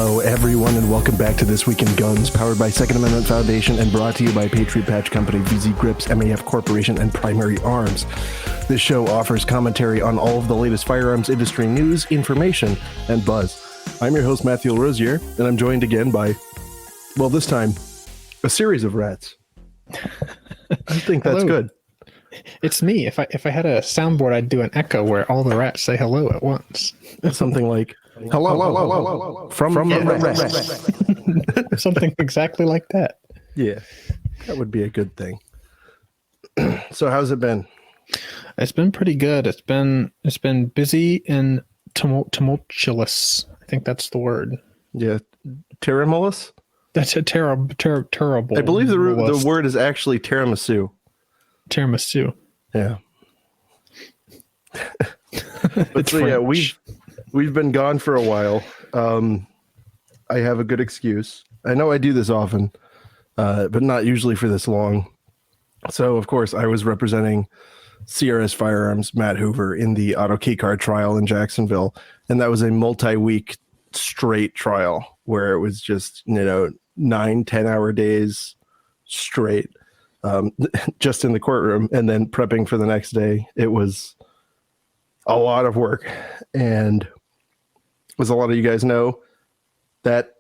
Hello, everyone, and welcome back to This Week in Guns, powered by Second Amendment Foundation and brought to you by Patriot Patch Company, VZ Grips, MAF Corporation, and Primary Arms. This show offers commentary on all of the latest firearms industry news, information, and buzz. I'm your host, Matthew Larosiere, and I'm joined again by, well, this time, a series of rats. I think that's good. It's me. If I had a soundboard, I'd do an echo where all the rats say hello at once. Something like, hello, from the rats. Something exactly like that. Yeah, that would be a good thing. So how's it been? It's been pretty good. It's been busy and tumultuous. I think that's the word. Yeah, terramulous? That's a terrible. I believe the word is actually tiramisu. Tiramisu. Yeah. But so, yeah, we've been gone for a while. I have a good excuse. I know I do this often, but not usually for this long. So, of course, I was representing CRS Firearms, Matt Hoover, in the auto key card trial in Jacksonville. And that was a multi-week straight trial where it was just, 9-10 hour days straight, just in the courtroom, and then prepping for the next day. It was a lot of work. And as a lot of you guys know, that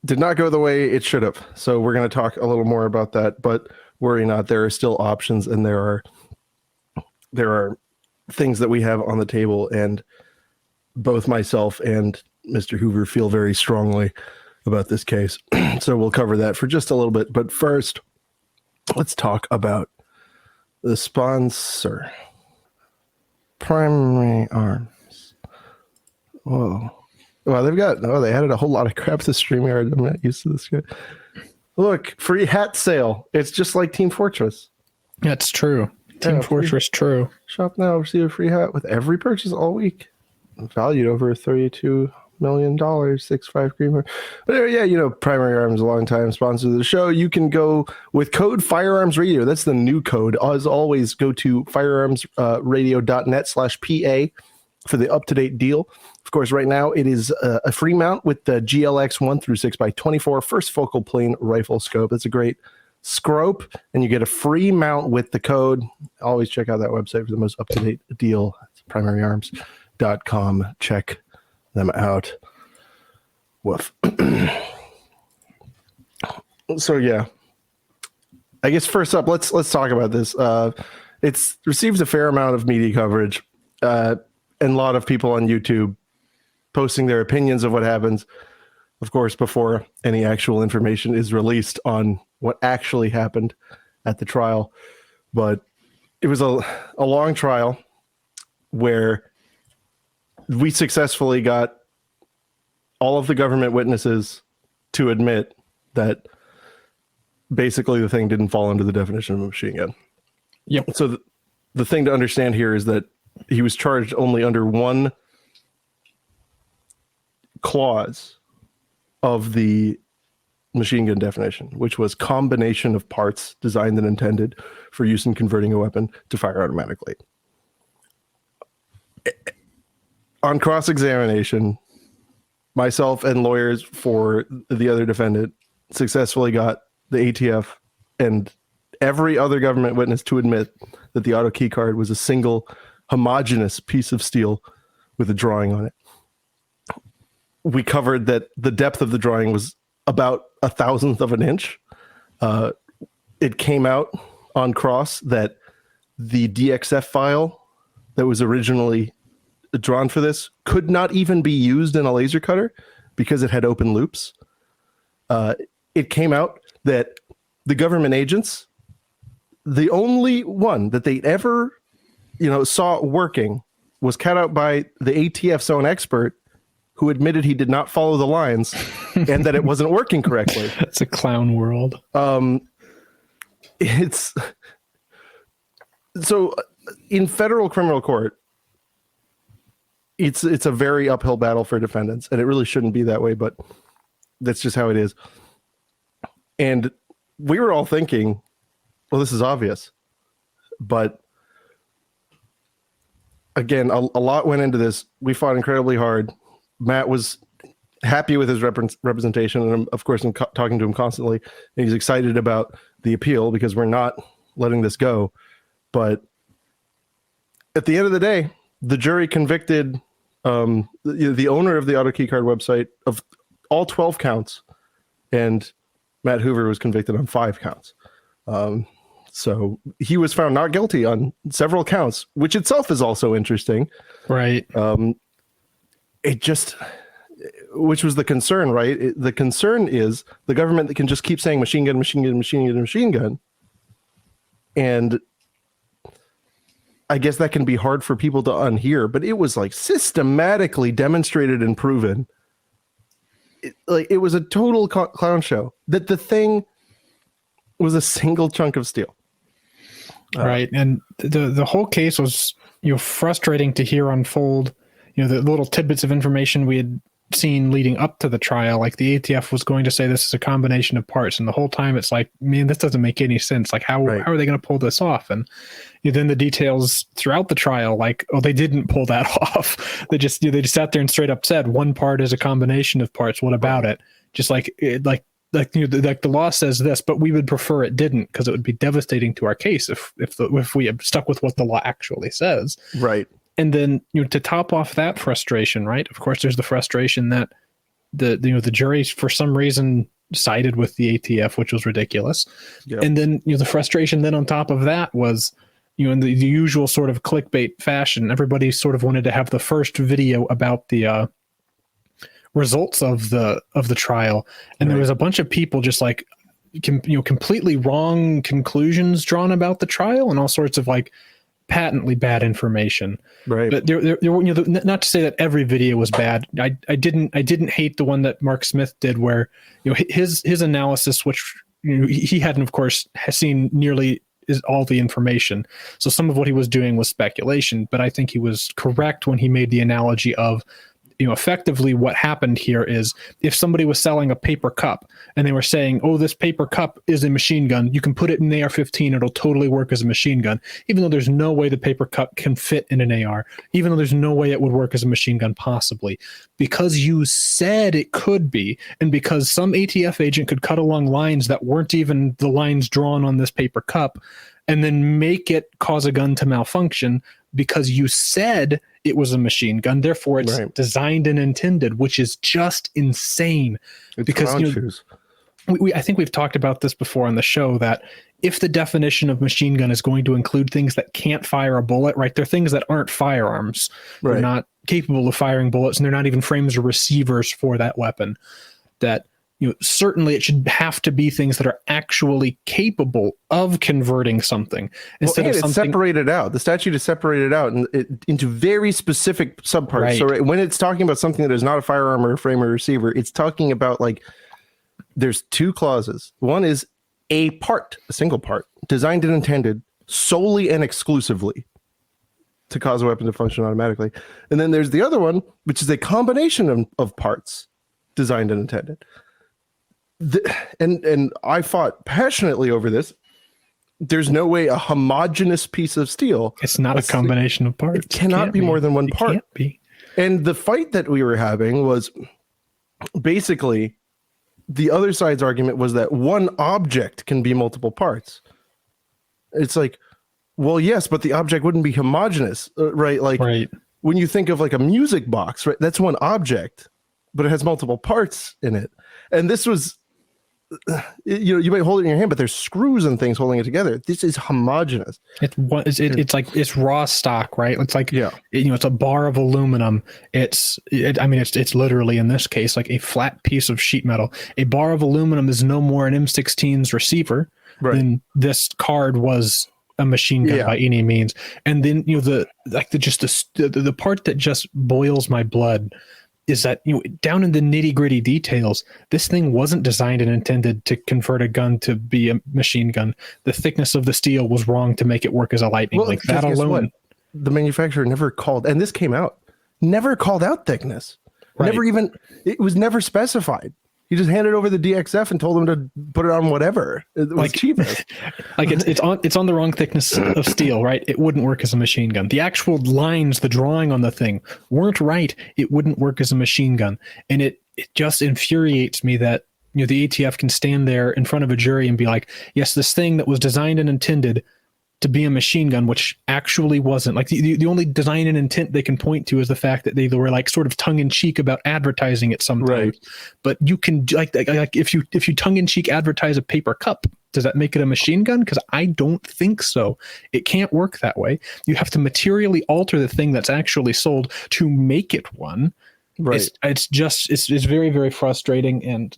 did not go the way it should have. So we're going to talk a little more about that, but worry not, there are still options, and there are things that we have on the table, and both myself and Mr. Hoover feel very strongly about this case. So we'll cover that for just a little bit. But first, let's talk about the sponsor, Primary Arms. Whoa. Well, they added a whole lot of crap to StreamYard. I'm not used to this yet. Look, free hat sale. It's just like Team Fortress. That's true. Team Fortress, true. Shop now, receive a free hat with every purchase all week. Valued over $32 million, 6.5 Creamer. But yeah, Primary Arms, a long time sponsor of the show. You can go with code Firearms Radio. That's the new code. As always, go to firearmsradio.net/PA for the up-to-date deal. Of course, right now it is a free mount with the GLX 1 through 6x24 first focal plane rifle scope. That's a great scope, and you get a free mount with the code. Always check out that website for the most up-to-date deal. It's primaryarms.com. Check them out. Woof. So yeah, I guess first up, let's talk about this. It's received a fair amount of media coverage, and a lot of people on YouTube posting their opinions of what happens, of course, before any actual information is released on what actually happened at the trial. But it was a long trial where we successfully got all of the government witnesses to admit that basically the thing didn't fall under the definition of a machine gun. Yep. So the thing to understand here is that he was charged only under one clause of the machine gun definition, which was combination of parts designed and intended for use in converting a weapon to fire automatically. On cross-examination, myself and lawyers for the other defendant successfully got the ATF and every other government witness to admit that the auto key card was a single homogeneous piece of steel with a drawing on it. We covered that the depth of the drawing was about 1/1000th of an inch. It came out on cross that the DXF file that was originally drawn for this could not even be used in a laser cutter because it had open loops. It came out that the government agents, the only one that they ever saw working was cut out by the ATF's own expert, who admitted he did not follow the lines and that it wasn't working correctly. It's a clown world. It's so in federal criminal court, it's a very uphill battle for defendants, and it really shouldn't be that way, but that's just how it is. And we were all thinking, well, this is obvious, but again, a lot went into this. We fought incredibly hard. Matt was happy with his representation, and of course I'm talking to him constantly, and he's excited about the appeal because we're not letting this go. But at the end of the day, the jury convicted the owner of the auto keycard website of all 12 counts, and Matt Hoover was convicted on 5 counts. So he was found not guilty on several counts, which itself is also interesting. Right. Which was the concern, right? The concern is the government that can just keep saying machine gun, machine gun, machine gun, machine gun. And I guess that can be hard for people to unhear, but it was like systematically demonstrated and proven. It was a total clown show that the thing was a single chunk of steel. Right. And the whole case was, frustrating to hear unfold, the little tidbits of information we had seen leading up to the trial. Like the ATF was going to say this is a combination of parts, and the whole time it's like, man, this doesn't make any sense. Like how are they going to pull this off? And then the details throughout the trial, like, oh, they didn't pull that off. They just sat there and straight up said one part is a combination of parts. What about it? Just like the law says this, but we would prefer it didn't, because it would be devastating to our case if we had stuck with what the law actually says. Right. And then, to top off that frustration, right? Of course, there's the frustration that the jury, for some reason, sided with the ATF, which was ridiculous. Yep. And then, the frustration then on top of that was, in the usual sort of clickbait fashion, everybody sort of wanted to have the first video about the results of the trial, and there was a bunch of people just like, completely wrong conclusions drawn about the trial and all sorts of like patently bad information. Right. But there were, not to say that every video was bad. I didn't hate the one that Mark Smith did, where his analysis, which he hadn't, of course, has seen nearly is all the information. So some of what he was doing was speculation, but I think he was correct when he made the analogy of, effectively what happened here is if somebody was selling a paper cup and they were saying, oh, this paper cup is a machine gun, you can put it in an AR-15, it'll totally work as a machine gun, even though there's no way the paper cup can fit in an AR, even though there's no way it would work as a machine gun possibly, because you said it could be, and because some ATF agent could cut along lines that weren't even the lines drawn on this paper cup and then make it cause a gun to malfunction because you said it was a machine gun, therefore it's designed and intended, which is just insane. It's because I think we've talked about this before on the show, that if the definition of machine gun is going to include things that can't fire a bullet, right? They're things that aren't firearms. Right. They're not capable of firing bullets, and they're not even frames or receivers for that weapon. That certainly it should have to be things that are actually capable of converting something instead of something. It's separated out. The statute is separated out into very specific subparts. Right. So when it's talking about something that is not a firearm or a frame or receiver, it's talking about like there's 2 clauses. One is a single part, designed and intended solely and exclusively to cause a weapon to function automatically. And then there's the other one, which is a combination of parts designed and intended. And I fought passionately over this. There's no way a homogeneous piece of steel. It's not a combination of parts. It cannot be more than one part. Can't be. And the fight that we were having was basically the other side's argument was that one object can be multiple parts. It's like, well, yes, but the object wouldn't be homogeneous, right? Like when you think of like a music box, right? That's one object, but it has multiple parts in it. And this was, you might hold it in your hand, but there's screws and things holding it together. This is homogeneous. It's like it's raw stock, right? It's like it's a bar of aluminum. It's literally in this case like a flat piece of sheet metal. A bar of aluminum is no more an M16's receiver than this card was a machine gun by any means. And then the part that just boils my blood is that, down in the nitty gritty details, this thing wasn't designed and intended to convert a gun to be a machine gun. The thickness of the steel was wrong to make it work as a lightning. Well, like that alone. The manufacturer never called, and this came out, never called out thickness. Right. It was never specified. You just handed over the DXF and told them to put it on whatever. It was cheapest. Like it's on the wrong thickness of steel, right? It wouldn't work as a machine gun. The actual lines, the drawing on the thing weren't right. It wouldn't work as a machine gun. And it just infuriates me that the ATF can stand there in front of a jury and be like, yes, this thing that was designed and intended to be a machine gun, which actually wasn't. Like the only design and intent they can point to is the fact that they were like sort of tongue in cheek about advertising it sometimes. Right. But you can like if you tongue in cheek advertise a paper cup, does that make it a machine gun? Because I don't think so. It can't work that way. You have to materially alter the thing that's actually sold to make it one. Right. It's very, very frustrating. And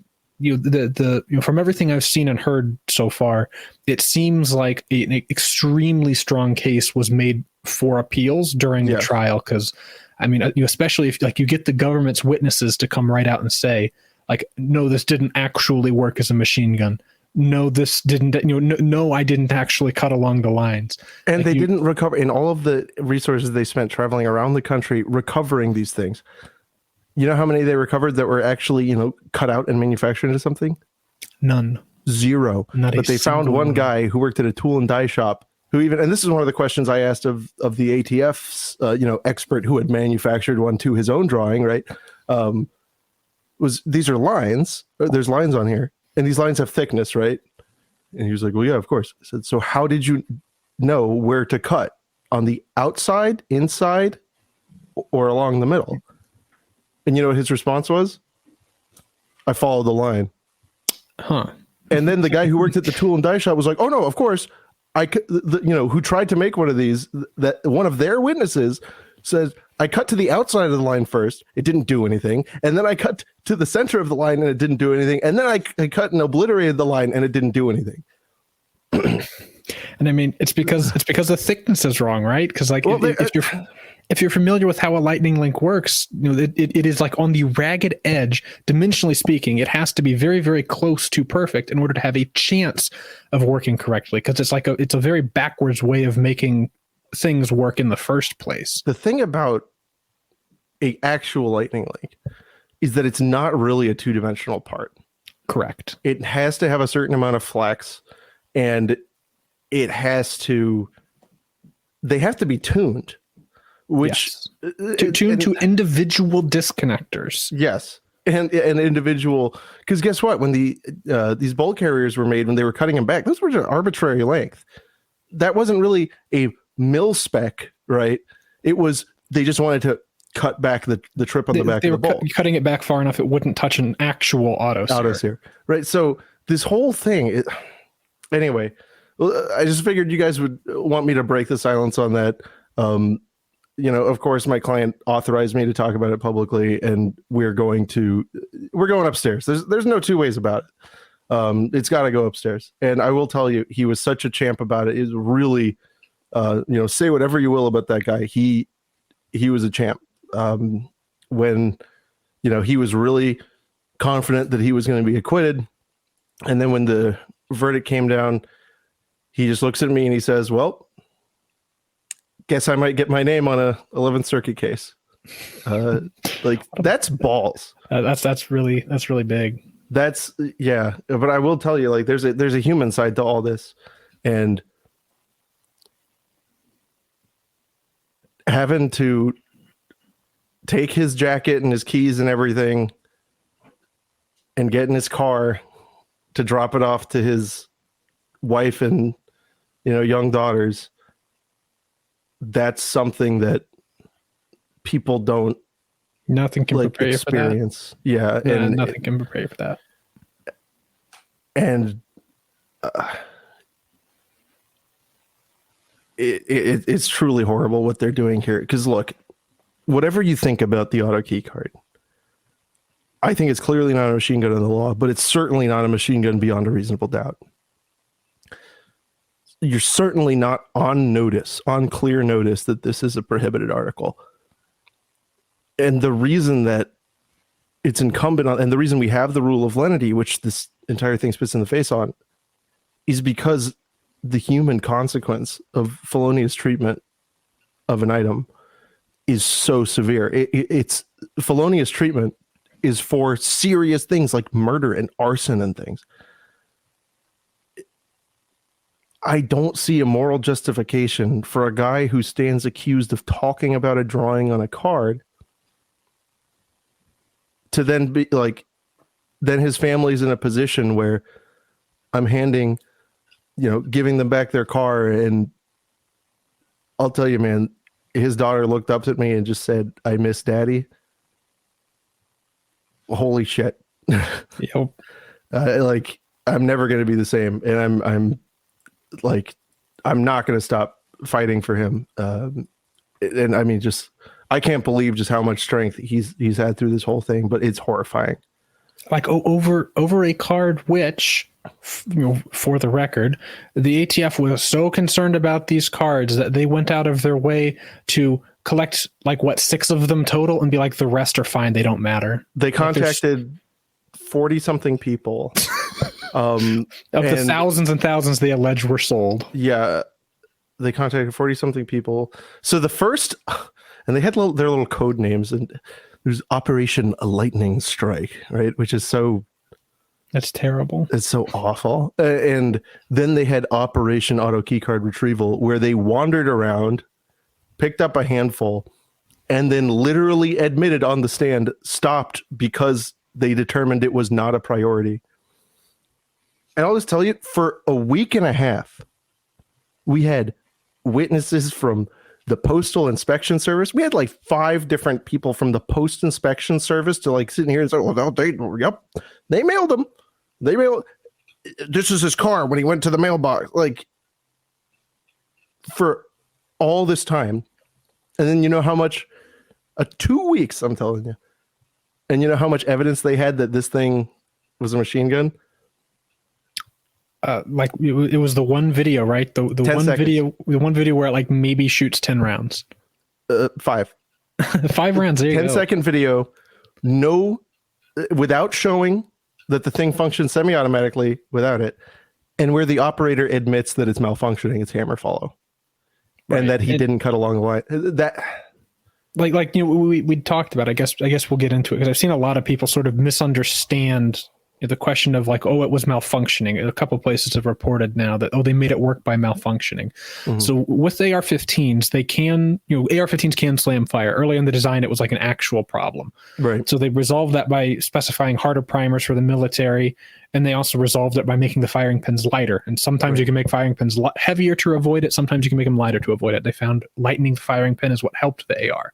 from everything I've seen and heard so far, it seems like an extremely strong case was made for appeals during the trial. Because, I mean, especially if like you get the government's witnesses to come right out and say, like, no, this didn't actually work as a machine gun. No, this didn't. No, I didn't actually cut along the lines. And like they didn't recover in all of the resources they spent traveling around the country recovering these things. You know how many they recovered that were actually, cut out and manufactured into something? None. Zero. But they found one guy who worked at a tool and die shop who even, and this is one of the questions I asked of the ATF's, expert who had manufactured one to his own drawing, right? These are lines. There's lines on here, and these lines have thickness, right? And he was like, well, yeah, of course. I said, so how did you know where to cut? On the outside, inside, or along the middle? And you know what his response was? I followed the line. Huh. And then the guy who worked at the tool and die shop was like, oh no, of course. Who tried to make one of these, that one of their witnesses says, I cut to the outside of the line first. It didn't do anything. And then I cut to the center of the line and it didn't do anything. And then I cut and obliterated the line and it didn't do anything. And I mean, it's because the thickness is wrong, right? Because like if you're familiar with how a lightning link works, it is like on the ragged edge, dimensionally speaking, it has to be very, very close to perfect in order to have a chance of working correctly. Because it's a very backwards way of making things work in the first place. The thing about a actual lightning link is that it's not really a two-dimensional part. Correct. It has to have a certain amount of flex, and they have to be tuned. Which tuned to individual disconnectors. Yes, and individual, because guess what? When these bolt carriers were made, when they were cutting them back, those were an arbitrary length. That wasn't really a mil spec, right? It was they just wanted to cut back the trip on the back of the bolt. Cutting it back far enough it wouldn't touch an actual autosear. Right? So this whole thing, anyway. I just figured you guys would want me to break the silence on that. Of course, my client authorized me to talk about it publicly, and we're going upstairs. There's no two ways about it. It's got to go upstairs. And I will tell you, he was such a champ about it. Is really, say whatever you will about that guy. He was a champ. When, he was really confident that he was going to be acquitted. And then when the verdict came down, he just looks at me and he says, well, guess I might get my name on a 11th Circuit case. That's balls. That's really big. But I will tell you, like, there's a human side to all this, and having to take his jacket and his keys and everything and get in his car to drop it off to his wife and young daughters. That's something that people don't. Nothing can prepare you for that. Yeah, and nothing can prepare you for that. And it's truly horrible what they're doing here. Because look, whatever you think about the auto key card, I think it's clearly not a machine gun in the law, but it's certainly not a machine gun beyond a reasonable doubt. You're certainly not on clear notice that this is a prohibited article. And the reason that it's incumbent on, and the reason we have the rule of lenity, which this entire thing spits in the face on, is because the human consequence of felonious treatment of an item is so severe. It's felonious treatment is for serious things like murder and arson and things. I don't see a moral justification for a guy who stands accused of talking about a drawing on a card to then be like, then his family's in a position where I'm giving them back their car. And I'll tell you, man, his daughter looked up at me and just said, "I miss daddy." Holy shit. Yep. Like, I'm never going to be the same. And I'm not going to stop fighting for him. And I mean, I can't believe just how much strength he's had through this whole thing, but it's horrifying. Like over a card, which, for the record, the ATF was so concerned about these cards that they went out of their way to collect 6 of them total and be like, the rest are fine, they don't matter. They contacted 40 something people. Of the thousands and thousands they alleged were sold. Yeah. They contacted 40 something people. So the first, and they had their little code names, and there's Operation Lightning Strike, right? Which is that's terrible. It's so awful. And then they had Operation Auto Keycard Retrieval, where they wandered around, picked up a handful, and then literally admitted on the stand, stopped because they determined it was not a priority. And I'll just tell you, for a week and a half, we had witnesses from the Postal Inspection Service. We had 5 different people from the Post Inspection Service to sitting here and say, "Well, they mailed him. This is his car when he went to the mailbox." For all this time. And then you know how much, 2 weeks, I'm telling you. And you know how much evidence they had that this thing was a machine gun? It was the one video, right? The one video where it maybe shoots 10 rounds. 5. 5 rounds. There you go. 10-second video. No, without showing that the thing functions semi-automatically without it, and where the operator admits that it's malfunctioning, it's hammer follow, right, and that he didn't cut along the line. That. We talked about. I guess we'll get into it, because I've seen a lot of people sort of misunderstand the question of it was malfunctioning. A couple of places have reported now that, they made it work by malfunctioning. Mm-hmm. So with AR-15s, they can, AR-15s can slam fire. Early in the design, it was an actual problem. Right. So they resolved that by specifying harder primers for the military, and they also resolved it by making the firing pins lighter. And sometimes you can make firing pins heavier to avoid it. Sometimes you can make them lighter to avoid it. They found lightening the firing pin is what helped the AR.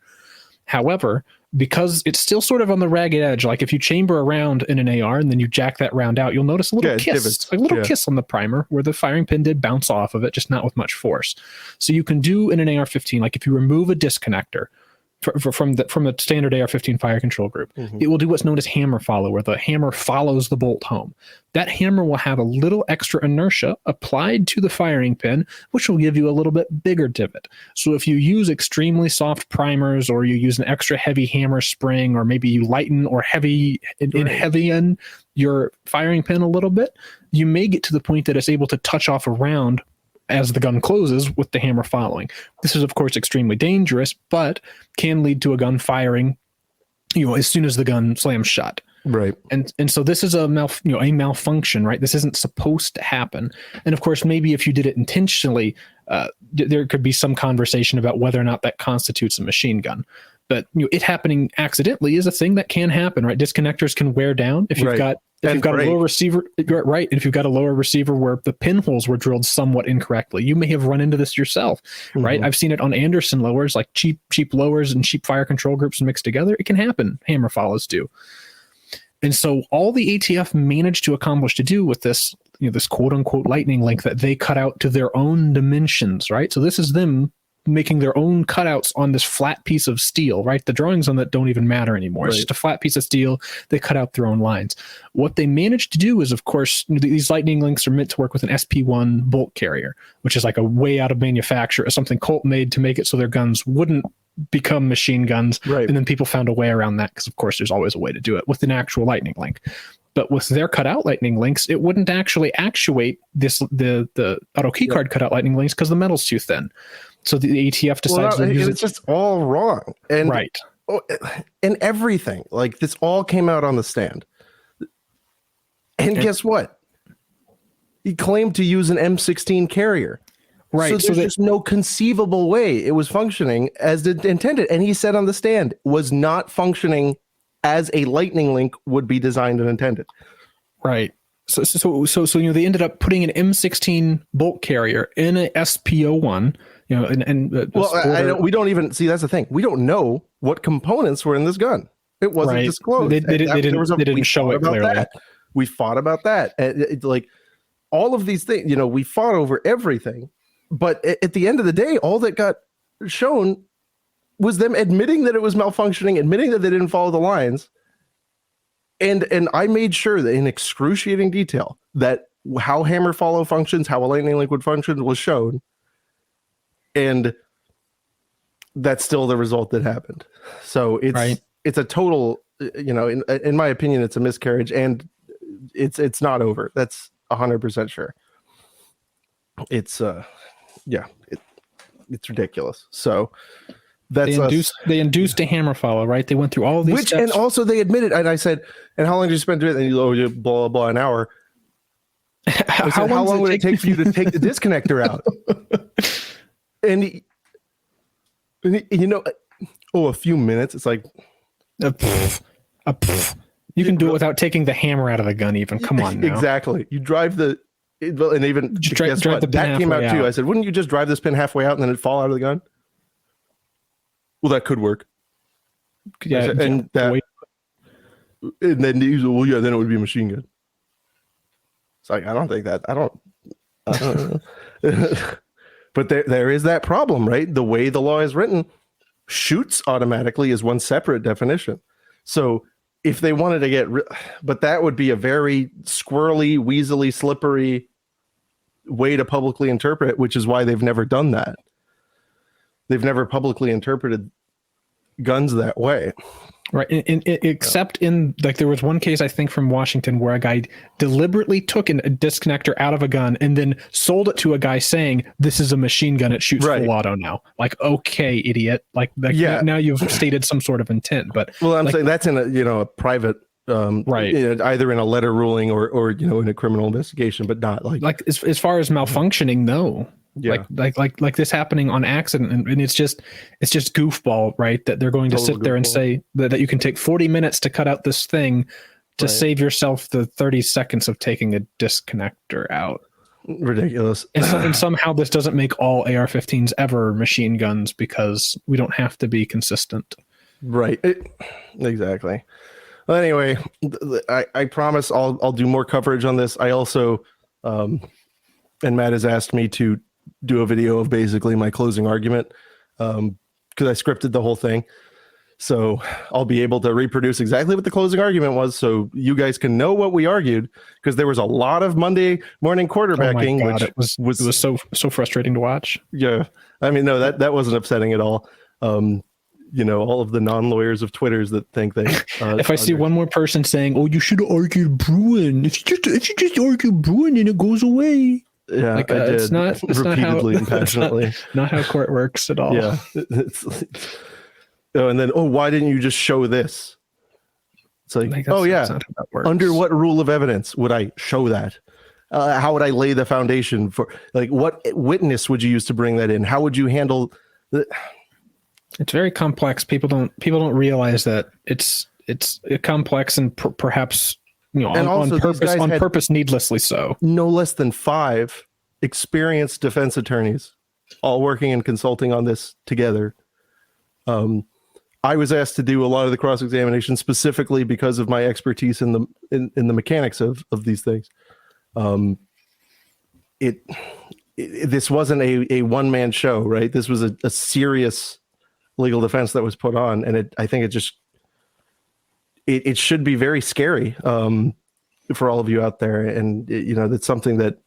However, because it's still sort of on the ragged edge, if you chamber a round in an AR and then you jack that round out, you'll notice a little kiss, kiss on the primer where the firing pin did bounce off of it, just not with much force. So you can do in an AR-15, if you remove a disconnector from the standard AR-15 fire control group, it will do what's known as hammer follow, where the hammer follows the bolt home. That hammer will have a little extra inertia applied to the firing pin, which will give you a little bit bigger divot. So if you use extremely soft primers, or you use an extra heavy hammer spring, or maybe you lighten or heavy in your firing pin a little bit, you may get to the point that it's able to touch off a round as the gun closes with the hammer following. This is, of course, extremely dangerous, but can lead to a gun firing, as soon as the gun slams shut. Right. And so this is a malfunction, right? This isn't supposed to happen. And of course, maybe if you did it intentionally, there could be some conversation about whether or not that constitutes a machine gun. But it happening accidentally is a thing that can happen, right? Disconnectors can wear down if you've got a lower receiver, right? And if you've got a lower receiver where the pinholes were drilled somewhat incorrectly, you may have run into this yourself, right? I've seen it on Anderson lowers, cheap lowers and cheap fire control groups mixed together. It can happen. Hammer follows do. And so all the ATF managed to accomplish to do with this, this quote unquote lightning link that they cut out to their own dimensions, right? So this is them making their own cutouts on this flat piece of steel, right? The drawings on that don't even matter anymore. Right. It's just a flat piece of steel. They cut out their own lines. What they managed to do is, of course, these lightning links are meant to work with an SP1 bolt carrier, which is a way out of manufacture, something Colt made to make it so their guns wouldn't become machine guns. Right. And then people found a way around that, because of course there's always a way to do it with an actual lightning link. But with their cutout lightning links, it wouldn't actually actuate the auto keycard cutout lightning links, because the metal's too thin. So the ATF decides to use it's just all wrong. And right. And everything. This all came out on the stand. And guess what? He claimed to use an M16 carrier. Right. So there's just no conceivable way it was functioning as intended. And he said on the stand, was not functioning as a lightning link would be designed and intended. Right. So they ended up putting an M16 bolt carrier in a SPO1. We don't even see. That's the thing. We don't know what components were in this gun. It wasn't disclosed. They didn't show it clearly. That. We fought about that. Like all of these things, we fought over everything. But at the end of the day, all that got shown was them admitting that it was malfunctioning, admitting that they didn't follow the lines. And I made sure that in excruciating detail that how hammer follow functions, how a lightning link would function was shown. And that's still the result that happened. So it's a total, in my opinion, it's a miscarriage, and it's not over. That's 100% sure. It's it's ridiculous. So that's they induced a hammer follow, right? They went through all of these steps. And also they admitted, and I said, and how long did you spend doing it? And you blah, blah, blah, an hour. How long would it take for you to take the disconnector out? And a few minutes. It's like you can do it without taking the hammer out of the gun. Even come on, now. Exactly. You drive and even drive the that came out too. I said, wouldn't you just drive this pin halfway out and then it'd fall out of the gun? Well, that could work. Yeah, and then then it would be a machine gun. It's like I don't think that. I don't know. But there is that problem, right? The way the law is written, shoots automatically is one separate definition. So if they wanted to but that would be a very squirrely, weaselly, slippery way to publicly interpret it, which is why they've never done that. They've never publicly interpreted guns that way. Right. Except in there was one case, I think, from Washington where a guy deliberately took a disconnector out of a gun and then sold it to a guy saying, this is a machine gun. It shoots full auto now. Like, okay, idiot. Now you've stated some sort of intent. But I'm saying that's in a private, either in a letter ruling or in a criminal investigation, but not as far as malfunctioning, no. Yeah. Like this happening on accident, and it's just goofball, right? That they're going to sit there and say that you can take 40 minutes to cut out this thing to save yourself the 30 seconds of taking a disconnector out. Ridiculous. And somehow this doesn't make all AR-15s ever machine guns because we don't have to be consistent. Right. Exactly. Well, anyway, I promise I'll do more coverage on this. I also, and Matt has asked me to do a video of basically my closing argument because I scripted the whole thing. So I'll be able to reproduce exactly what the closing argument was so you guys can know what we argued, because there was a lot of Monday morning quarterbacking. Oh my God, it was so frustrating to watch. Yeah. I mean, no, that wasn't upsetting at all. All of the non-lawyers of Twitters that think they... if I see one more person saying, oh, you should have argued Bruin. If you just argue Bruin and it goes away. Yeah, it's not repeatedly and passionately. Not how court works at all. Yeah. And then, why didn't you just show this? It's like that's not how that works. Under what rule of evidence would I show that? How would I lay the foundation for, what witness would you use to bring that in? How would you handle It's very complex. People don't realize that it's complex and perhaps on purpose, needlessly so. No less than 5 experienced defense attorneys, all working and consulting on this together. I was asked to do a lot of the cross-examination specifically because of my expertise in the mechanics of these things. This wasn't a one-man show, right? This was a serious legal defense that was put on, and I think it should be very scary for all of you out there, and that's something that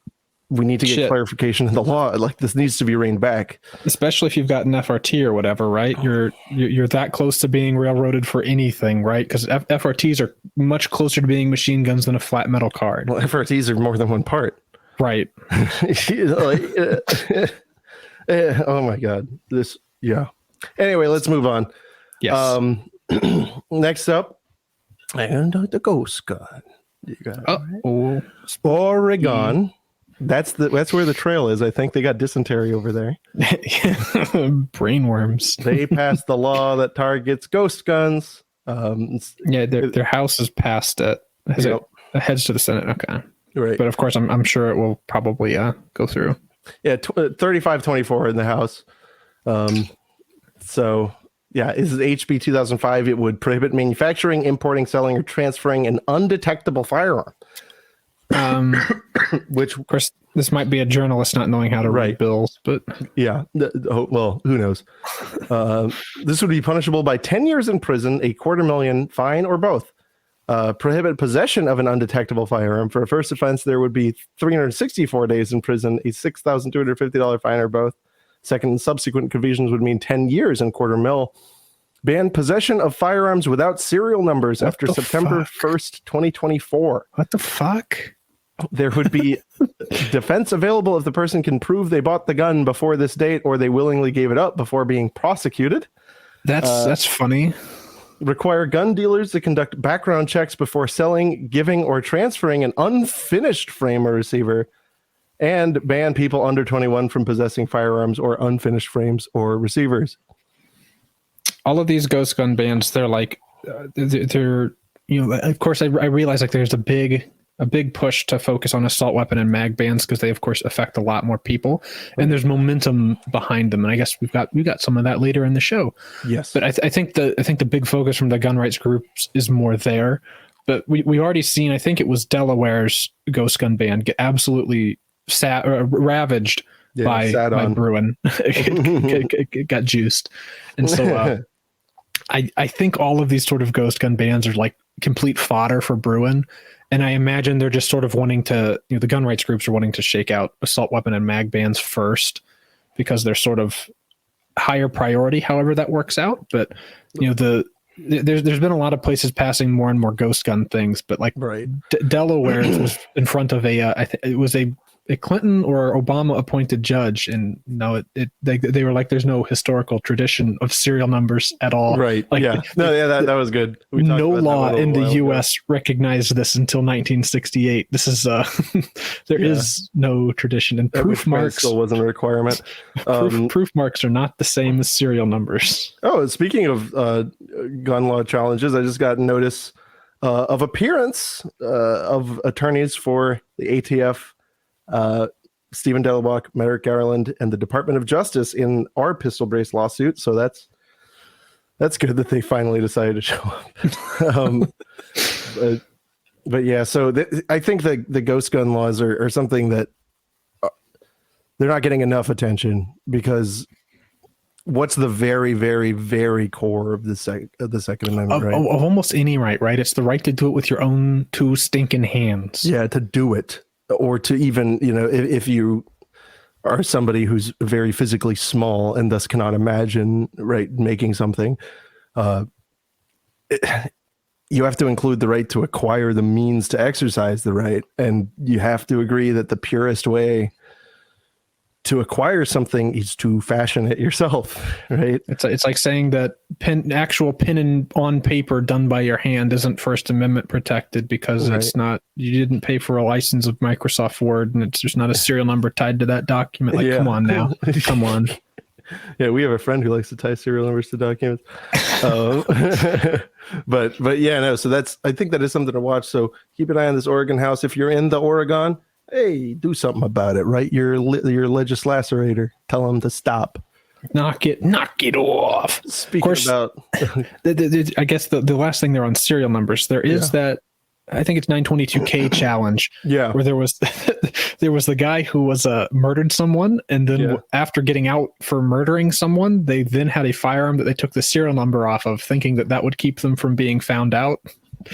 we need to get clarification in the law. This needs to be reined back, especially if you've got an FRT or whatever, right? You're that close to being railroaded for anything, right? Because FRTs are much closer to being machine guns than a flat metal card. Well, FRTs are more than one part, right? Oh my God, Anyway, let's move on. Yes. Next up. And the ghost gun. You got right? Oregon. That's where the trail is. I think they got dysentery over there. Brainworms. They passed the law that targets ghost guns. Their House is passed it heads to the Senate. Okay, right. But of course, I'm sure it will probably go through. Yeah, 3524 in the House. So yeah, this is HB 2005. It would prohibit manufacturing, importing, selling, or transferring an undetectable firearm. Which, of course, this might be a journalist not knowing how to read bills, but yeah, well, who knows? This would be punishable by 10 years in prison, $250,000 fine, or both. Prohibit possession of an undetectable firearm. For a first offense, there would be 364 days in prison, a $6,250 fine, or both. Second and subsequent convictions would mean 10 years and $250,000. Ban possession of firearms without serial numbers after September 1st, 2024. What the fuck? There would be defense available if the person can prove they bought the gun before this date or they willingly gave it up before being prosecuted. That's funny. Require gun dealers to conduct background checks before selling, giving, or transferring an unfinished frame or receiver. And ban people under 21 from possessing firearms or unfinished frames or receivers. All of these ghost gun bans, they're like, they're of course I realize like there's a big push to focus on assault weapon and mag bans because they of course affect a lot more people, and there's momentum behind them. And I guess we got some of that later in the show. Yes, but I think the big focus from the gun rights groups is more there. But we already seen, I think it was Delaware's ghost gun ban get absolutely ravaged by Bruin. It got juiced. And so I think all of these sort of ghost gun bans are like complete fodder for Bruin. And I imagine they're just sort of wanting to, the gun rights groups are wanting to shake out assault weapon and mag bans first because they're sort of higher priority, however that works out. But, there's been a lot of places passing more and more ghost gun things, but like Delaware was in front of it was a Clinton or Obama appointed judge, and they were like, there's no historical tradition of serial numbers at all. Right. Like, that was good. No law in the U.S. recognized this until 1968. This is there is no tradition, and proof marks still wasn't a requirement. Proof marks are not the same as serial numbers. Oh, speaking of gun law challenges, I just got notice of appearance of attorneys for the ATF. Stephen Delabach, Merrick Garland, and the Department of Justice in our pistol brace lawsuit. So that's good that they finally decided to show up. But yeah, so I think the ghost gun laws are something that they're not getting enough attention, because what's the very, very, very core of the Second Amendment, right? Of almost any right? It's the right to do it with your own two stinking hands. Yeah, to do it. Or to even, if you are somebody who's very physically small and thus cannot imagine, making something, you have to include the right to acquire the means to exercise the right. And you have to agree that the purest way to acquire something is to fashion it yourself, right? It's like saying that actual pen on paper done by your hand isn't First Amendment protected because it's not. You didn't pay for a license of Microsoft Word, and there's not a serial number tied to that document. Like, come on now, come on. Yeah, we have a friend who likes to tie serial numbers to documents. But yeah, no. So I think that is something to watch. So keep an eye on this Oregon House. If you're in the Oregon, hey, do something about it, right? Your legislator, tell them to stop. Knock it off. Speaking about, I guess the last thing there on serial numbers, there is that, I think it's 922K challenge. Yeah, where there was the guy who was murdered someone, and then after getting out for murdering someone, they then had a firearm that they took the serial number off of, thinking that would keep them from being found out.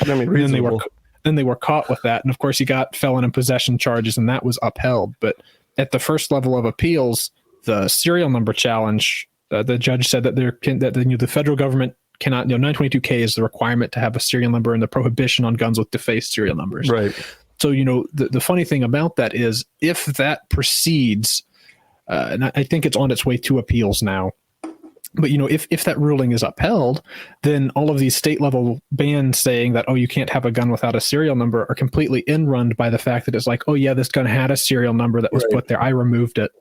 I mean, reasonable. Then they were caught with that. And of course he got felon in possession charges, and that was upheld. But at the first level of appeals, the serial number challenge, the judge said that the federal government cannot, 922K is the requirement to have a serial number, and the prohibition on guns with defaced serial numbers. Right. So, the funny thing about that is, if that proceeds, and I think it's on its way to appeals now, but, if that ruling is upheld, then all of these state level bans saying that, you can't have a gun without a serial number are completely in-run by the fact that it's like, this gun had a serial number that was put there. I removed it.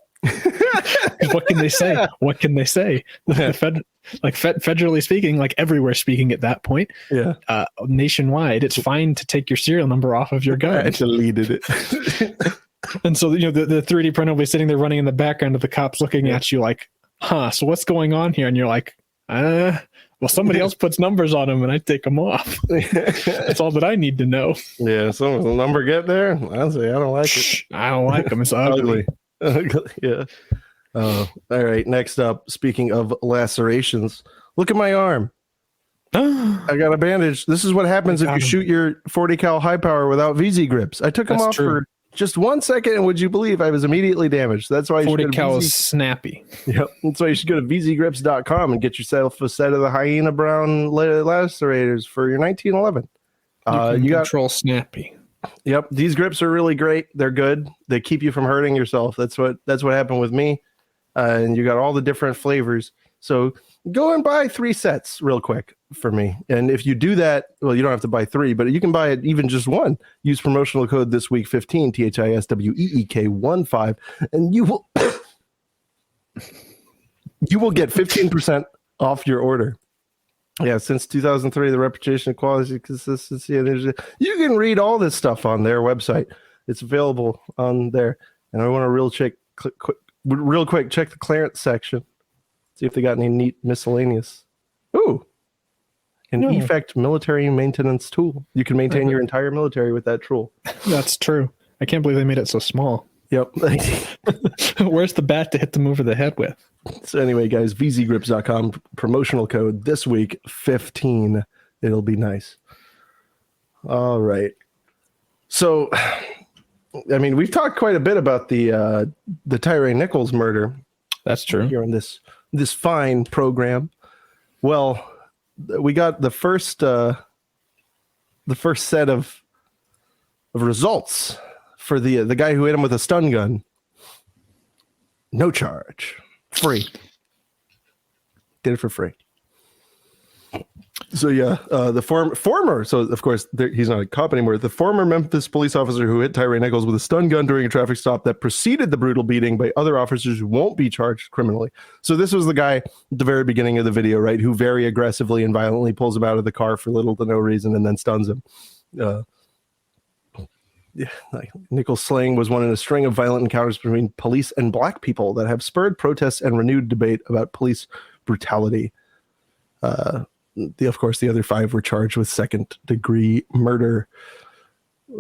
What can they say? What can they say? Federally speaking, like everywhere speaking at that point, nationwide, it's fine to take your serial number off of your gun. I deleted it. And so, the 3D printer will be sitting there running in the background of the cops looking at you like, so what's going on here? And you're like, well, somebody else puts numbers on them and I take them off. That's all that I need to know. Yeah, so the number get there? I'll say I don't like it. I don't like them. It's ugly. Yeah. All right. Next up, speaking of lacerations, look at my arm. I got a bandage. This is what happens if you shoot your 40 cal high power without VZ grips. I took them off for just 1 second, and would you believe I was immediately damaged? That's why 40 cal is snappy. Yep. That's why you should go to vzgrips.com and get yourself a set of the hyena brown lacerators for your 1911. You control snappy. Yep. These grips are really great. They're good. They keep you from hurting yourself. That's what happened with me. And you got all the different flavors. So go and buy 3 sets real quick for me. And if you do that, well, you don't have to buy 3, but you can buy it even just 1. Use promotional code this week 15 THISWEEK15, and you will get 15% off your order. Yeah, since 2003, the reputation, quality, consistency, and you can read all this stuff on their website. It's available on there. And I want to real quick check the clearance section. See if they got any neat miscellaneous. Ooh, effect military maintenance tool. You can maintain your entire military with that tool. That's true. I can't believe they made it so small. Yep. Where's the bat to hit them over the head with? So anyway, guys, vzgrips.com, promotional code this week 15. It'll be nice. All right. So, I mean, we've talked quite a bit about the Tyre Nichols murder. That's true. Here on this fine program. Well, we got the first set of results for the guy who hit him with a stun gun. No charge. Free. Did it for free. So yeah, the former. So of course he's not a cop anymore. The former Memphis police officer who hit Tyre Nichols with a stun gun during a traffic stop that preceded the brutal beating by other officers who won't be charged criminally. So this was the guy at the very beginning of the video, right? Who very aggressively and violently pulls him out of the car for little to no reason and then stuns him. Nichols' slaying was one in a string of violent encounters between police and black people that have spurred protests and renewed debate about police brutality. Of course, the other 5 were charged with second-degree murder.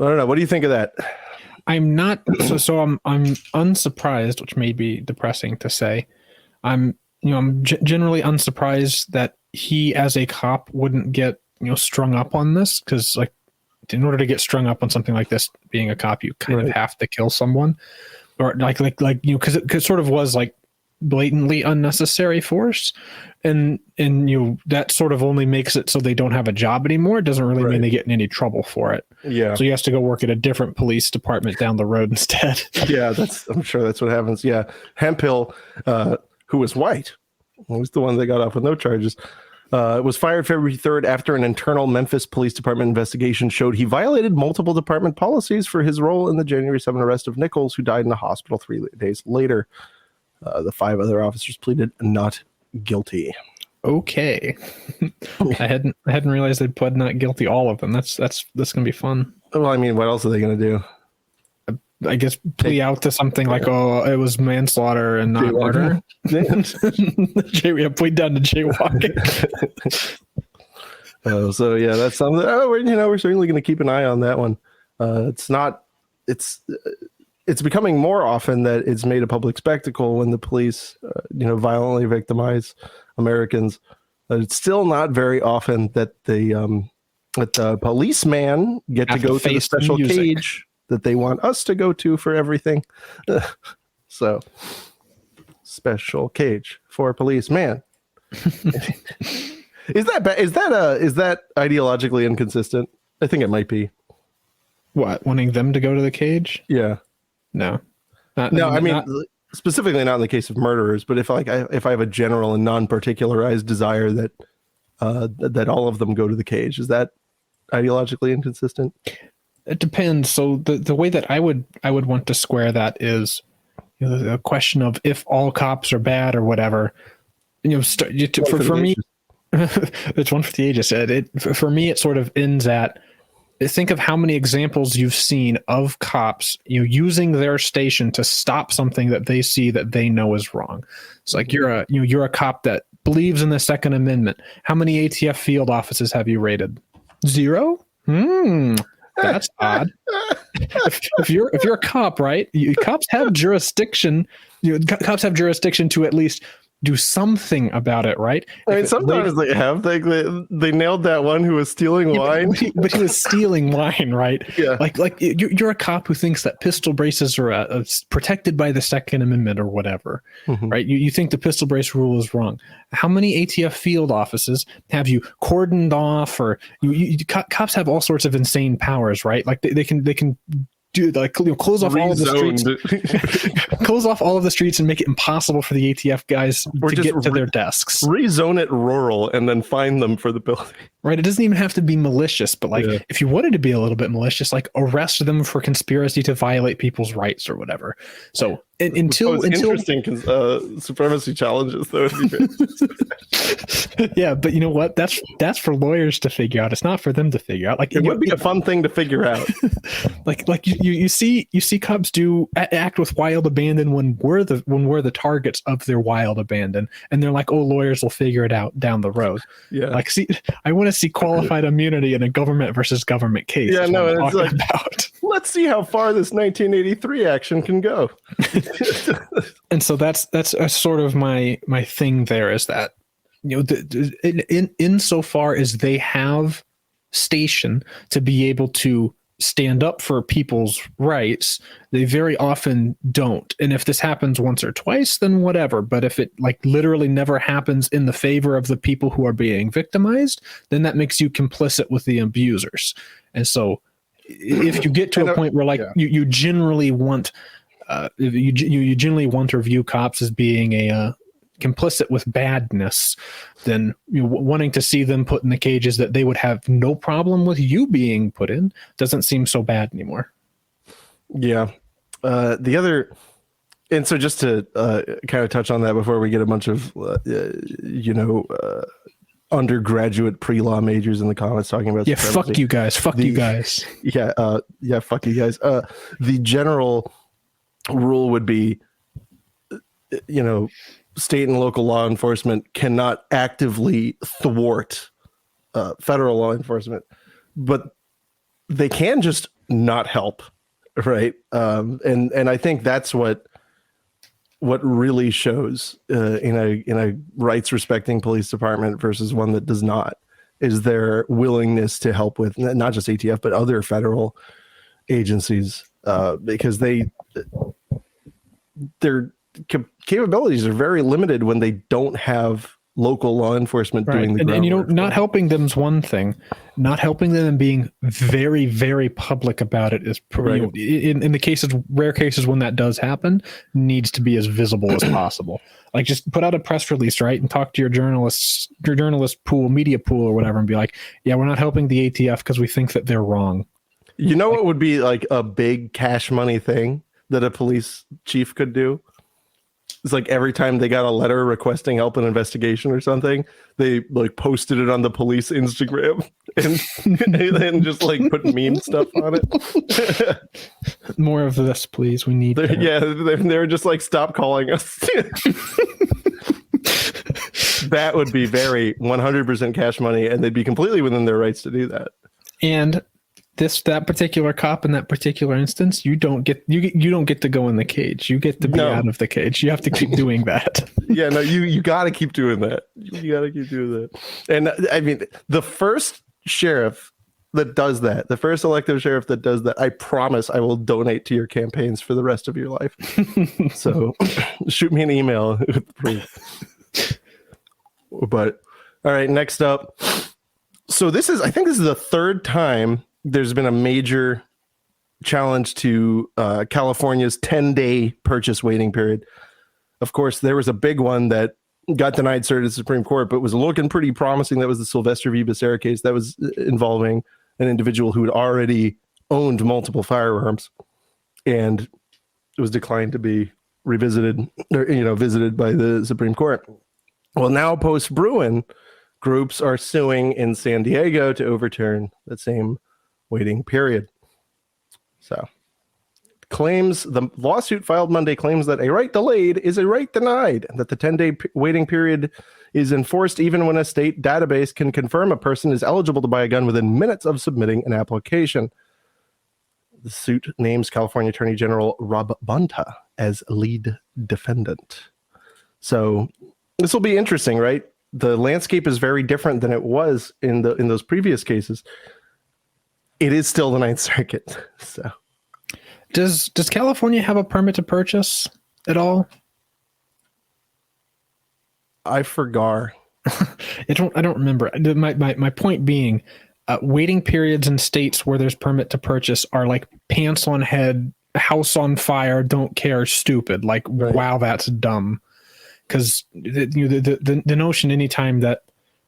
I don't know. What do you think of that? I'm not I'm unsurprised, which may be depressing to say. I'm generally unsurprised that he, as a cop, wouldn't get strung up on this, because in order to get strung up on something like this, being a cop, you kind of have to kill someone, or because it sort of was blatantly unnecessary force, and that sort of only makes it so they don't have a job anymore. It doesn't really mean they get in any trouble for it. Yeah. So he has to go work at a different police department down the road instead. Yeah, I'm sure that's what happens. Yeah. Hemphill, who was white, was the one that got off with no charges. Was fired February 3rd after an internal Memphis Police Department investigation showed he violated multiple department policies for his role in the January 7 arrest of Nichols, who died in a hospital 3 days later. The 5 other officers pleaded not guilty. Okay. I hadn't realized they'd pled not guilty, all of them. That's gonna be fun. Well, I mean, what else are they gonna do? I guess plea out to something like, it was manslaughter and not murder. Plead down to jaywalking. So yeah, that's something. We're certainly going to keep an eye on that one. It's becoming more often that it's made a public spectacle when the police, violently victimize Americans. But it's still not very often that the policeman get to go to the special cage that they want us to go to for everything. So, special cage for policeman. Is that ideologically inconsistent? I think it might be. What, wanting them to go to the cage? Yeah. No. Specifically not in the case of murderers, but if I have a general and non-particularized desire that all of them go to the cage, is that ideologically inconsistent? It depends. So the way that I would want to square that is, the question of if all cops are bad or whatever. For me, it's one for the ages. For me, it sort of ends at, think of how many examples you've seen of cops, using their station to stop something that they see that they know is wrong. It's like you're a cop that believes in the Second Amendment. How many ATF field offices have you raided? 0? That's odd. If you're a cop, right? Cops have jurisdiction. Cops have jurisdiction to at least do something about it, right? I mean, sometimes they nailed that one who was stealing wine. But he was stealing wine, right? Yeah. Like you're a cop who thinks that pistol braces are protected by the Second Amendment or whatever, right? You think the pistol brace rule is wrong. How many ATF field offices have you cordoned off, or cops have all sorts of insane powers, right? Like they can do close off all of the streets, close off all of the streets and make it impossible for the ATF guys to get to their desks. Rezone it rural and then fine them for the building. Right. It doesn't even have to be malicious, but if you wanted to be a little bit malicious, like arrest them for conspiracy to violate people's rights or whatever. So until interesting supremacy challenges, though. Yeah, but you know what? That's for lawyers to figure out. It's not for them to figure out. Like it would be a fun thing to figure out. like you see cops act with wild abandon when we're the targets of their wild abandon, and they're like, oh, lawyers will figure it out down the road. Yeah. Like, see, I want to see qualified immunity in a government versus government case. Yeah, no, it's like, let's see how far this 1983 action can go. And so that's a sort of my thing there, is that insofar as they have station to be able to stand up for people's rights, they very often don't. And if this happens once or twice, then whatever. But if it literally never happens in the favor of the people who are being victimized, then that makes you complicit with the abusers. And so if you get to a point where you generally want you generally want to view cops as being a complicit with badness, then wanting to see them put in the cages that they would have no problem with you being put in doesn't seem so bad anymore. Yeah. The other, and so just to kind of touch on that before we get a bunch of undergraduate pre-law majors in the comments talking about fuck you guys. Fuck you guys. Fuck you guys. The general rule would be, state and local law enforcement cannot actively thwart federal law enforcement, but they can just not help, right? And I think that's what really shows in a rights respecting police department versus one that does not, is their willingness to help with not just ATF but other federal agencies, because their capabilities are very limited when they don't have local law enforcement doing the groundwork. And not helping them is one thing. Not helping them and being very, very public about it is in the rare cases when that does happen, needs to be as visible as possible. Like, just put out a press release, right, and talk to your journalist pool, media pool, or whatever, and be like, yeah, we're not helping the ATF because we think that they're wrong. You know what would be like a big cash money thing that a police chief could do? It's like every time they got a letter requesting help in investigation or something, they posted it on the police Instagram and just put meme stuff on it. More of this, please. We need. They're just like, stop calling us. That would be very 100% cash money, and they'd be completely within their rights to do that. And that particular cop in that particular instance, you don't get to go in the cage. You get to be out of the cage. You have to keep doing that. Yeah, no, you got to keep doing that. You got to keep doing that. And I mean, the first sheriff that does that, the first elective sheriff that does that, I promise I will donate to your campaigns for the rest of your life. So shoot me an email with proof. But all right, next up. So I think this is the third time there's been a major challenge to California's 10-day purchase waiting period. Of course, there was a big one that got denied cert at the Supreme Court, but was looking pretty promising. That was the Sylvester v. Becerra case that was involving an individual who had already owned multiple firearms, and it was declined to be revisited or visited by the Supreme Court. Well, now post-Bruin groups are suing in San Diego to overturn the same waiting period. So the lawsuit filed Monday claims that a right delayed is a right denied, and that the 10-day waiting period is enforced even when a state database can confirm a person is eligible to buy a gun within minutes of submitting an application. The suit names California Attorney General Rob Bonta as lead defendant. So this will be interesting, right? The landscape is very different than it was in those previous cases. It is still the Ninth Circuit. So does California have a permit to purchase at all? I forgot. I don't remember. My point being, waiting periods in states where there's permit to purchase are like pants on head, house on fire, don't care, stupid. Like, right. Wow, that's dumb. Because the notion anytime that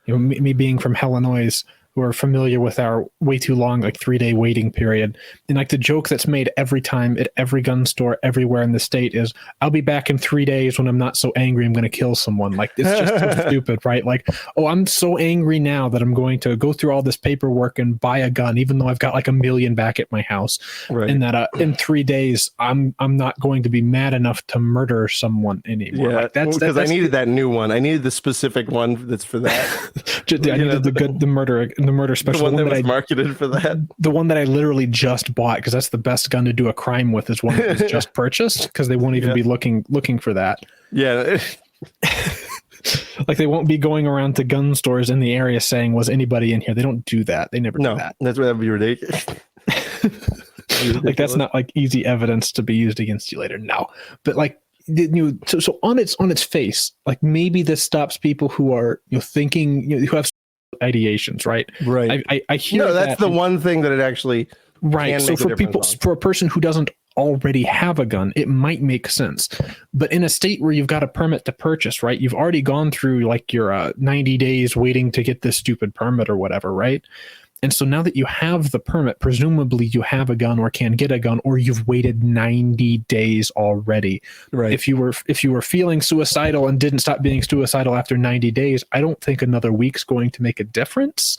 me being from Illinois, who are familiar with our way too long, like 3-day waiting period. And like the joke that's made every time at every gun store everywhere in the state is, I'll be back in 3 days when I'm not so angry I'm going to kill someone. Like, it's just so stupid, right? Like, oh, I'm so angry now that I'm going to go through all this paperwork and buy a gun, even though I've got like $1 million back at my house. Right. And that in 3 days, I'm not going to be mad enough to murder someone anymore. Yeah, like that's I needed that new one. I needed the specific one that's for that. I needed the murder special. The one that was marketed for that. The one that I literally just bought, because that's the best gun to do a crime with, is one that was just purchased, because they won't even be looking for that. Yeah. Like, they won't be going around to gun stores in the area saying, was anybody in here? They don't do that. They never do that. That would be ridiculous. Like, that's not like easy evidence to be used against you later. No. But like, so on its face, like, maybe this stops people who are thinking, who have ideations, right? I hear that's the one thing that it actually right. So for people, for a person who doesn't already have a gun, it might make sense. But in a state where you've got a permit to purchase, right? You've already gone through like your 90 days waiting to get this stupid permit or whatever, right? And so now that you have the permit, presumably you have a gun or can get a gun, or you've waited 90 days already. Right. If you were feeling suicidal and didn't stop being suicidal after 90 days, I don't think another week's going to make a difference.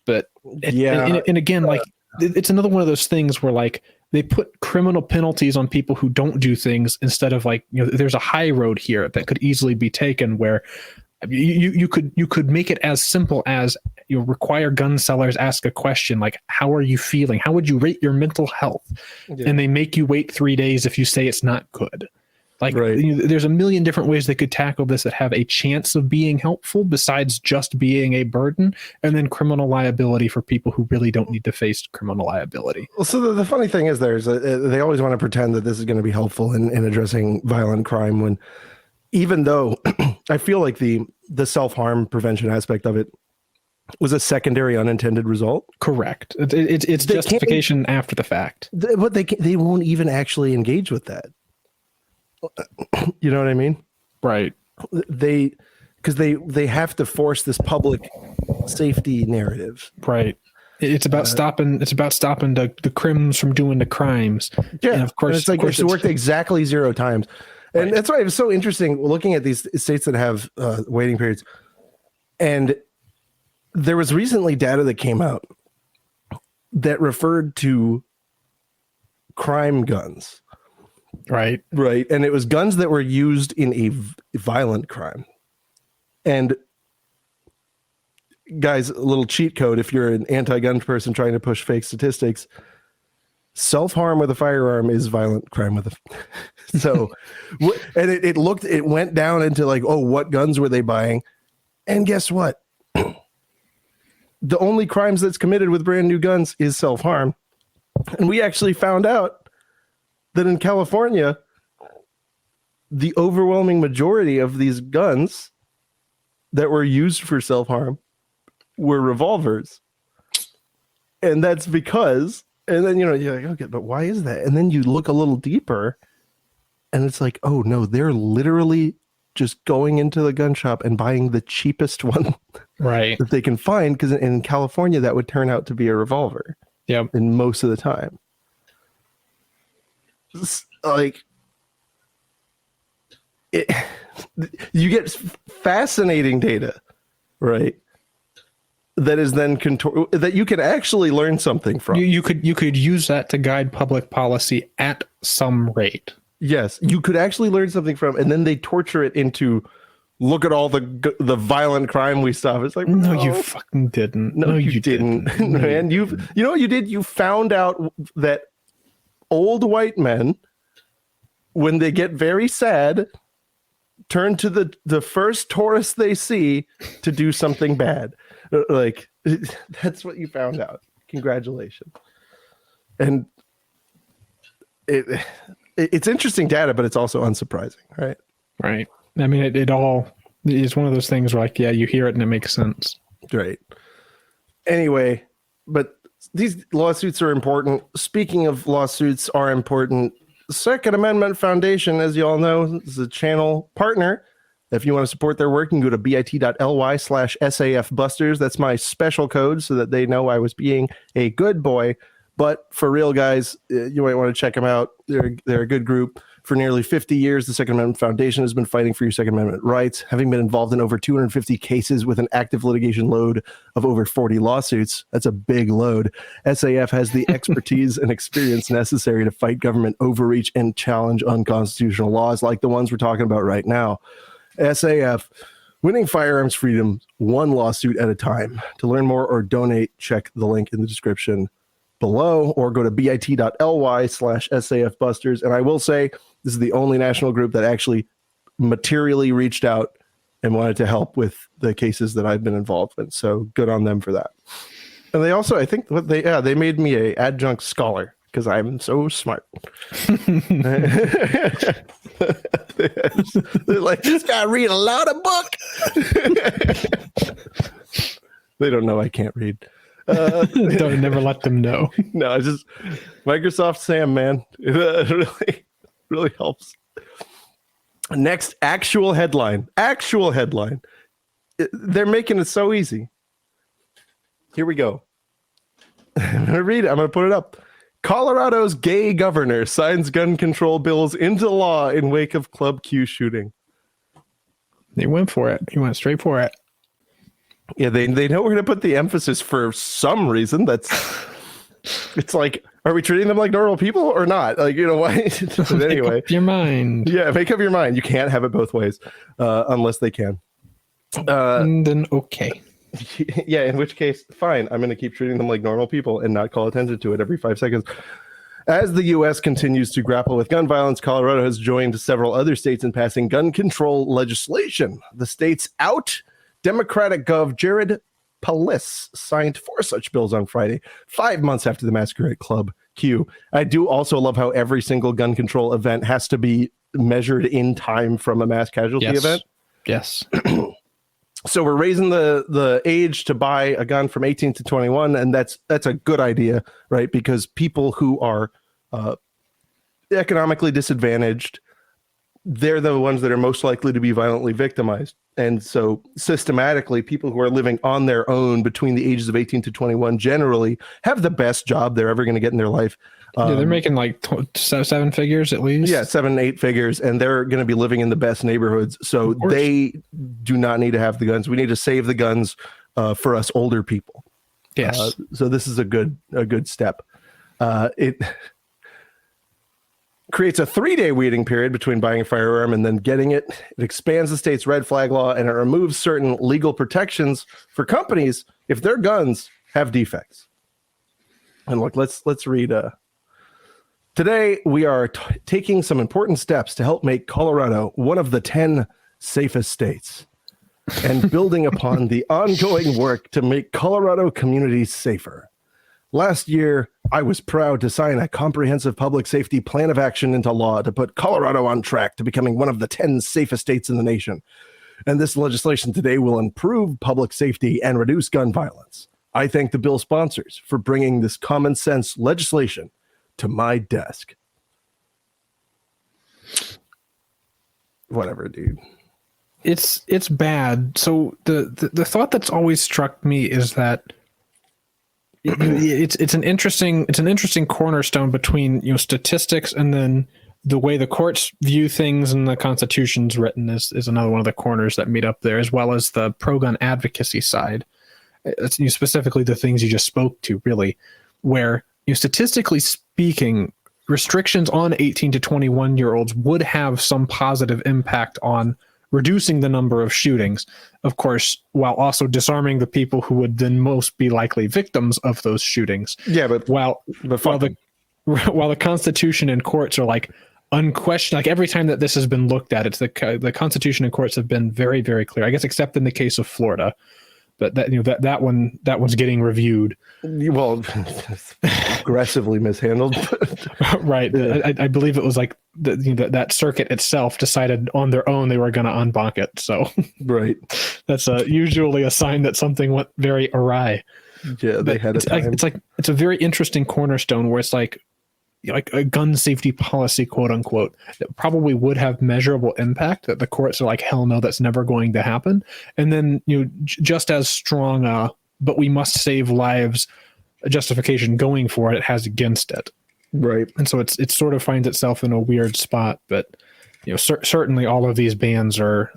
But and again, like, it's another one of those things where like they put criminal penalties on people who don't do things instead of like, there's a high road here that could easily be taken where you could make it as simple as require gun sellers ask a question like, how are you feeling? How would you rate your mental health? Yeah. And they make you wait 3 days if you say it's not good. Like, there's a million different ways they could tackle this that have a chance of being helpful besides just being a burden, and then criminal liability for people who really don't need to face criminal liability. Well, so the funny thing is they always want to pretend that this is going to be helpful in addressing violent crime, when even though I feel like the self-harm prevention aspect of it was a secondary unintended result. Correct. It's justification after the fact. But they won't even actually engage with that. You know what I mean? Right. Because they have to force this public safety narrative. Right. It's about stopping. It's about stopping the crims from doing the crimes. Yeah. And of course, it's worked exactly 0 times. And that's why it was so interesting looking at these states that have waiting periods. And there was recently data that came out that referred to crime guns. Right. And it was guns that were used in a violent crime. And guys, a little cheat code if you're an anti-gun person trying to push fake statistics. Self-harm with a firearm is violent crime with a so and it went down into like, oh, what guns were they buying? And guess what? The only crimes that's committed with brand new guns is self-harm. And we actually found out that in California, the overwhelming majority of these guns that were used for self-harm were revolvers. And that's because, and then, you're like, okay, but why is that? And then you look a little deeper and it's like, oh no, they're literally just going into the gun shop and buying the cheapest one that they can find. Because in California, that would turn out to be a revolver. Yeah. And most of the time. Like, you get fascinating data, right? That is then that you can actually learn something from. You could use that to guide public policy at some rate. Yes, you could actually learn something from, and then they torture it into, look at all the violent crime we stop. It's like, no, you fucking didn't. No, you didn't. Man, you know what you did? You found out that old white men, when they get very sad, turn to the first tourist they see to do something bad. Like, that's what you found out. Congratulations. And it's interesting data, but it's also unsurprising, right? Right. I mean, it all is one of those things where, like, yeah, you hear it and it makes sense. Right. Anyway, but these lawsuits are important. Speaking of lawsuits are important, Second Amendment Foundation, as you all know, is a channel partner. If you want to support their work, you can go to bit.ly/SAFbusters. That's my special code so that they know I was being a good boy. But for real, guys, you might want to check them out. They're a good group. For nearly 50 years, the Second Amendment Foundation has been fighting for your Second Amendment rights, having been involved in over 250 cases with an active litigation load of over 40 lawsuits. That's a big load. SAF has the expertise and experience necessary to fight government overreach and challenge unconstitutional laws like the ones we're talking about right now. SAF, winning firearms freedom one lawsuit at a time. To learn more or donate, check the link in the description below or go to bit.ly/SAFbusters. And I will say, this is the only national group that actually materially reached out and wanted to help with the cases that I've been involved in. So good on them for that. And they also, I think, they made me a adjunct scholar because I'm so smart. They're like, this guy read a lot of book. They don't know I can't read. Don't never let them know. No, it's just Microsoft Sam, man. It really helps. Next, actual headline. They're making it so easy. Here we go. I'm going to read it. I'm going to put it up. Colorado's gay governor signs gun control bills into law in wake of Club Q shooting. They went for it. He went straight for it. Yeah, they know we're going to put the emphasis for some reason. It's like, are we treating them like normal people or not? Like, you know, why? But anyway, make up your mind. Yeah, make up your mind. You can't have it both ways unless they can. Then okay. Yeah, in which case, fine. I'm going to keep treating them like normal people and not call attention to it every 5 seconds. As the U.S. continues to grapple with gun violence, Colorado has joined several other states in passing gun control legislation. The state's out Democratic Gov. Jared Polis signed 4 such bills on Friday, 5 months after the massacre at Club Q. I do also love how every single gun control event has to be measured in time from a mass casualty event. Yes. So we're raising the age to buy a gun from 18 to 21, and that's a good idea, right? Because people who are economically disadvantaged, they're the ones that are most likely to be violently victimized. And so systematically, people who are living on their own between the ages of 18 to 21 generally have the best job they're ever going to get in their life. Yeah, they're making like 7 figures at least. Yeah, 7, 8 figures, and they're going to be living in the best neighborhoods. So they do not need to have the guns. We need to save the guns for us older people. Yes. So this is a good step. It creates a 3-day waiting period between buying a firearm and then getting it. It expands the state's red flag law, and it removes certain legal protections for companies if their guns have defects. And look, let's read. Today, we are taking some important steps to help make Colorado one of the 10 safest states and building upon the ongoing work to make Colorado communities safer. Last year, I was proud to sign a comprehensive public safety plan of action into law to put Colorado on track to becoming one of the 10 safest states in the nation. And this legislation today will improve public safety and reduce gun violence. I thank the bill sponsors for bringing this common sense legislation to my desk. Whatever, dude. It's bad. So the thought that's always struck me is that it's an interesting cornerstone between statistics and then the way the courts view things and the Constitution's written is another one of the corners that meet up there, as well as the pro-gun advocacy side. It's specifically the things you just spoke to, really, where statistically speaking, restrictions on 18 to 21-year-olds would have some positive impact on reducing the number of shootings, of course, while also disarming the people who would then most be likely victims of those shootings. Yeah, while the Constitution and courts are like unquestioned, like every time that this has been looked at, it's the Constitution and courts have been very, very clear. I guess except in the case of Florida, but that one's getting reviewed. Well, aggressively mishandled. Right. Yeah. I believe it was like that circuit itself decided on their own they were going to unbonk it. So right. That's usually a sign that something went very awry. Yeah, they had a time. It's a very interesting cornerstone where it's like a gun safety policy, quote unquote, that probably would have measurable impact, that the courts are like, hell no, that's never going to happen. And then, just as strong, but we must save lives, a justification going for it has against it. Right. And so it sort of finds itself in a weird spot, but certainly all of these bans are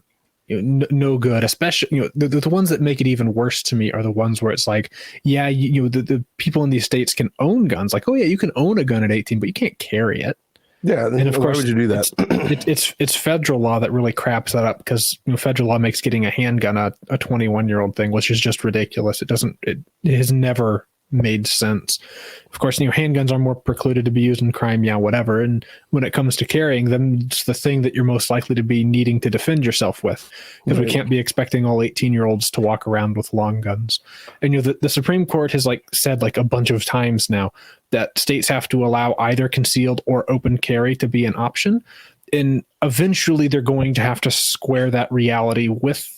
no good, especially the ones that make it even worse to me are the ones where it's like, yeah, the people in these states can own guns, like, oh yeah, you can own a gun at 18, but you can't carry it. Yeah, and of course, why would you do that? It's federal law that really craps that up, because federal law makes getting a handgun a 21-year-old thing, which is just ridiculous. It has never made sense. Of course, handguns are more precluded to be used in crime, yeah, whatever. And when it comes to carrying them, it's the thing that you're most likely to be needing to defend yourself with, because we can't be expecting all 18-year-olds to walk around with long guns. And the Supreme Court has said a bunch of times now that states have to allow either concealed or open carry to be an option, and eventually they're going to have to square that reality with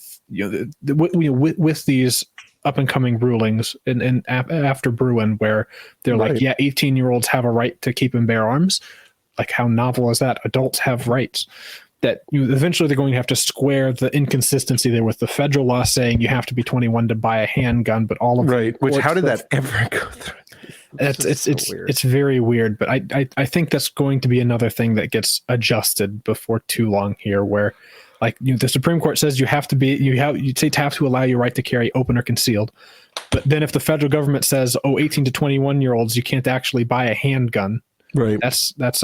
with these up and coming rulings and after Bruin, where they're like, yeah, 18-year-olds have a right to keep and bear arms. Like, how novel is that? Adults have rights. That eventually they're going to have to square the inconsistency there with the federal law saying you have to be 21 to buy a handgun, but all of right. Which, how did that ever go through? It's very weird, but I think that's going to be another thing that gets adjusted before too long here, where the Supreme Court says you have to allow your right to carry open or concealed. But then if the federal government says, 18 to 21-year-olds, you can't actually buy a handgun. Right. That's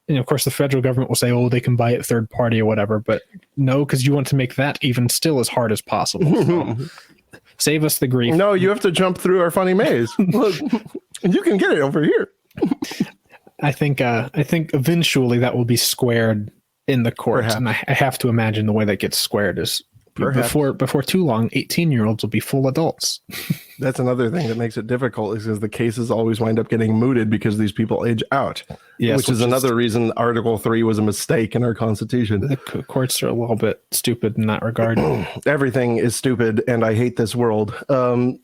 of course the federal government will say, they can buy it third party or whatever, but no, because you want to make that even still as hard as possible. So, save us the grief. No, you have to jump through our funny maze. Look, you can get it over here. I think eventually that will be squared in the courts. Perhaps. And I have to imagine the way that gets squared is before too long, 18-year-olds will be full adults. That's another thing that makes it difficult, is because the cases always wind up getting mooted because these people age out. Yes, which is another reason Article 3 was a mistake in our Constitution. The courts are a little bit stupid in that regard. Everything is stupid, and I hate this world.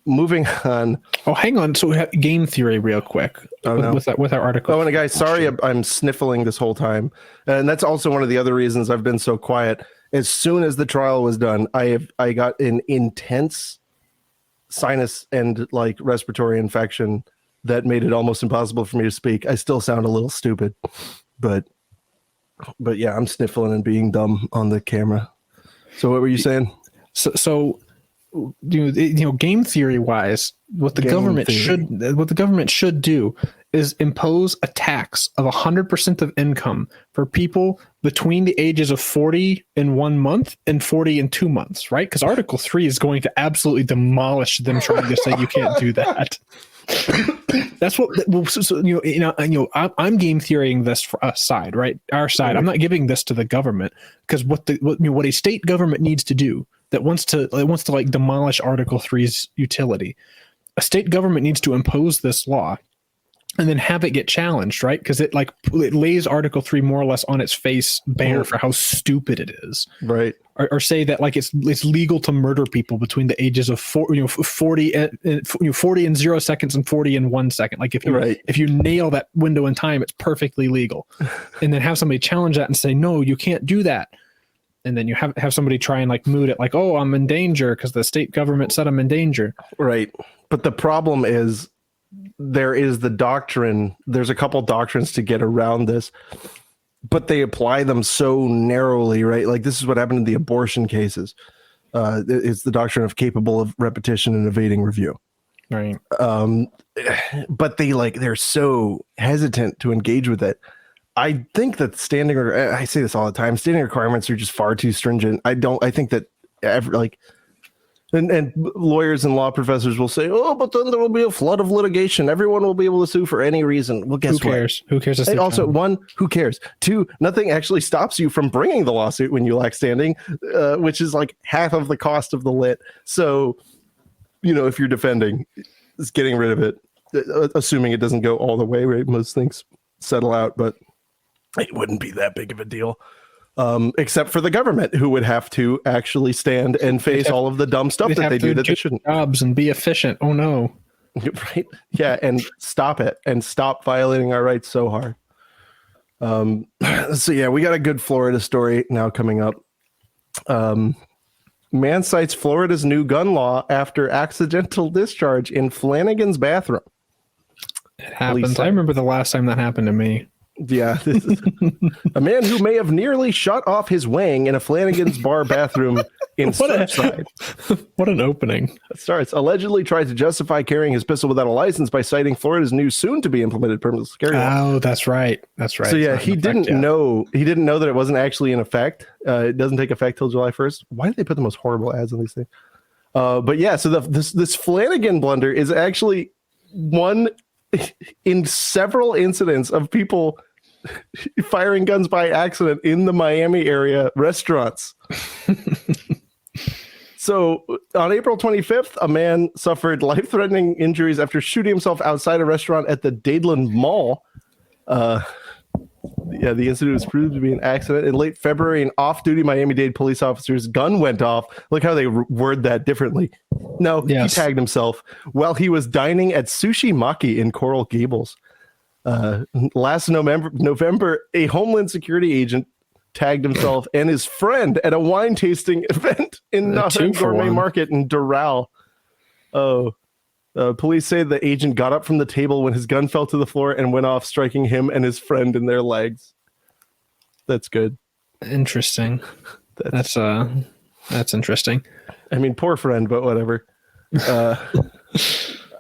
Moving on. Oh, hang on. So we have game theory real quick with our article. Oh, and guys, sorry I'm sniffling this whole time. And that's also one of the other reasons I've been so quiet. As soon as the trial was done, I got an intense sinus and respiratory infection that made it almost impossible for me to speak. I still sound a little stupid, but yeah, I'm sniffling and being dumb on the camera. So what were you saying? So game theory wise, what the government should do is impose a tax of 100% of income for people between the ages of 40 in 1 month and 40 in 2 months, right? Because Article 3 is going to absolutely demolish them trying to say you can't do that. That's what I'm game theorying this for us side, right? Our side. I'm not giving this to the government, because what a state government needs to do that wants to demolish Article 3's utility, a state government needs to impose this law and then have it get challenged, right? Because it lays Article 3 more or less on its face bare for how stupid it is, right? Or say that it's legal to murder people between the ages of 40 in 0 seconds and 40 in 1 second. If you nail that window in time, it's perfectly legal. And then have somebody challenge that and say, no, you can't do that. And then you have somebody try and moot it I'm in danger because the state government said I'm in danger. Right. But the problem is, there's a couple doctrines to get around this. but they apply them so narrowly, right? Like this is what happened in the abortion cases. It's the doctrine of capable of repetition and evading review. Right. But they're so hesitant to engage with it. I think that I say this all the time, standing requirements are just far too stringent. I think that and lawyers and law professors will say, oh, but then there will be a flood of litigation. Everyone will be able to sue for any reason. Well, guess what? Who cares? Who cares? And also, one, who cares? Two, nothing actually stops you from bringing the lawsuit when you lack standing, which is like half of the cost of the lit. So, if you're defending, it's getting rid of it, assuming it doesn't go all the way, right? Most things settle out, but it wouldn't be that big of a deal. Except for the government, who would have to actually stand and face all of the dumb stuff that they do that they shouldn't. Jobs and be efficient. Oh no. Right. Yeah. And stop it and stop violating our rights so hard. So yeah, we got a good Florida story now coming up. Man cites Florida's new gun law after accidental discharge in Flanagan's bathroom. It happens. I remember the last time that happened to me. Yeah, this is a man who may have nearly shot off his wang in a Flanagan's bar bathroom in Surfside. What an opening. It starts. Allegedly tried to justify carrying his pistol without a license by citing Florida's new soon-to-be-implemented permitless carry law. Oh, that's right. That's right. So yeah, he didn't know that it wasn't actually in effect. It doesn't take effect till July 1st. Why did they put the most horrible ads on these things? But yeah, so this Flanagan blunder is actually one in several incidents of people firing guns by accident in the Miami area restaurants. So on April 25th, a man suffered life-threatening injuries after shooting himself outside a restaurant at the Dadeland Mall. The incident was proved to be an accident. In late February, an off-duty Miami-Dade police officer's gun went off. Look how they word that differently. No, yes. He tagged himself while he was dining at Sushi Maki in Coral Gables. Last November, a Homeland Security agent tagged himself and his friend at a wine tasting event in the Gourmet Market in Doral. Police say the agent got up from the table when his gun fell to the floor and went off, striking him and his friend in their legs. That's good. Interesting. That's interesting. I mean, poor friend, but whatever.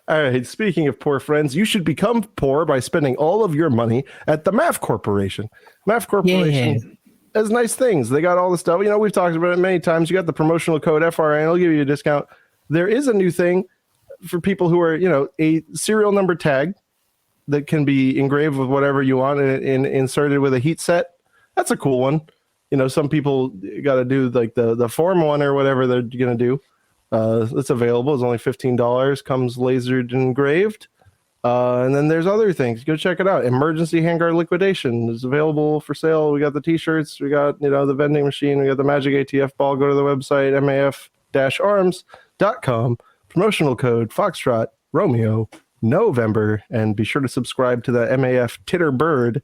All right. Speaking of poor friends, you should become poor by spending all of your money at the MAF Corporation. MAF Corporation has nice things. They got all the stuff. We've talked about it many times. You got the promotional code FRN. It'll give you a discount. There is a new thing for people who are, a serial number tag that can be engraved with whatever you want and inserted with a heat set. That's a cool one. Some people got to do like the form one or whatever they're going to do. It's available. It's only $15. Comes lasered and engraved. And then there's other things. Go check it out. Emergency handguard liquidation is available for sale. We got the t-shirts. We got, the vending machine. We got the Magic ATF ball. Go to the website, maf-arms.com. Promotional code Foxtrot Romeo November. And be sure to subscribe to the MAF Titter Bird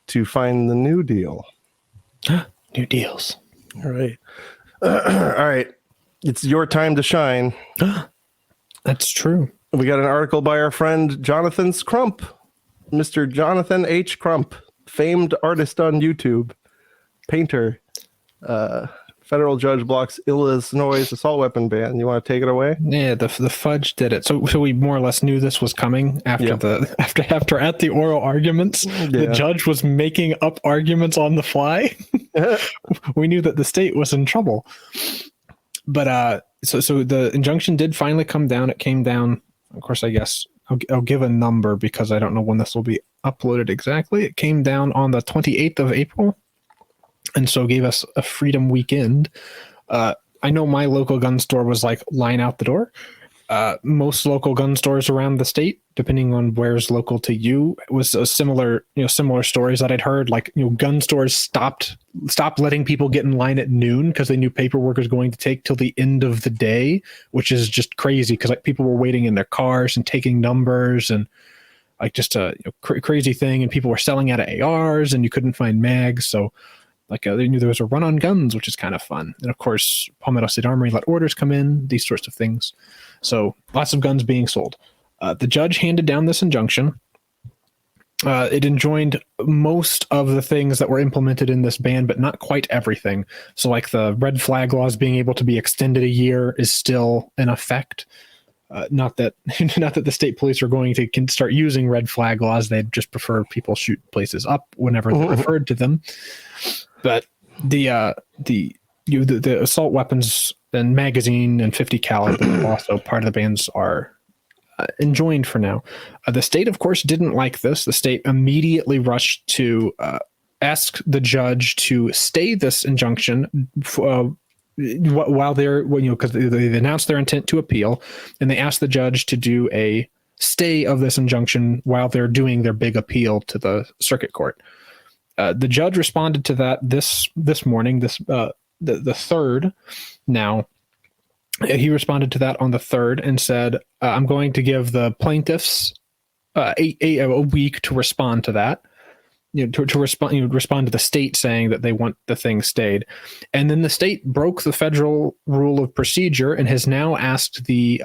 to find the new deal. New deals. All right. All right. It's your time to shine. That's true. We got an article by our friend Jonathan Crump, Mr. Jonathan H. Crump, famed artist on YouTube, painter. Federal judge blocks Illinois assault weapon ban. You want to take it away? Yeah, the fudge did it. So we more or less knew this was coming after after at the oral arguments. Yeah. The judge was making up arguments on the fly. We knew that the state was in trouble. But so the injunction did finally come down. It came down. Of course, I guess I'll give a number because I don't know when this will be uploaded exactly. It came down on the 28th of April. And so gave us a freedom weekend. I know my local gun store was like line out the door. Most local gun stores around the state, depending on where's local to you, was a similar stories that I'd heard. Like, gun stores stopped letting people get in line at noon because they knew paperwork was going to take till the end of the day, which is just crazy because people were waiting in their cars and taking numbers and like just a crazy thing. And people were selling out of ARs and you couldn't find mags. So they knew there was a run on guns, which is kind of fun. And of course, Palmetto State Armory let orders come in, these sorts of things. So lots of guns being sold. The judge handed down this injunction. It enjoined most of the things that were implemented in this ban, but not quite everything. So like the red flag laws being able to be extended a year is still in effect. Not that the state police are going to start using red flag laws. They'd just prefer people shoot places up whenever they're referred to them. But the assault weapons and magazine and 50 caliber also part of the bans are enjoined for now. The state, of course, didn't like this. The state immediately rushed to ask the judge to stay this injunction while they're, because they announced their intent to appeal, and they asked the judge to do a stay of this injunction while they're doing their big appeal to the circuit court. The judge responded to that this morning, the 3rd. Now, he responded to that on the 3rd and said, I'm going to give the plaintiffs a week to respond to that. To respond to the state saying that they want the thing stayed. And then the state broke the federal rule of procedure and has now asked the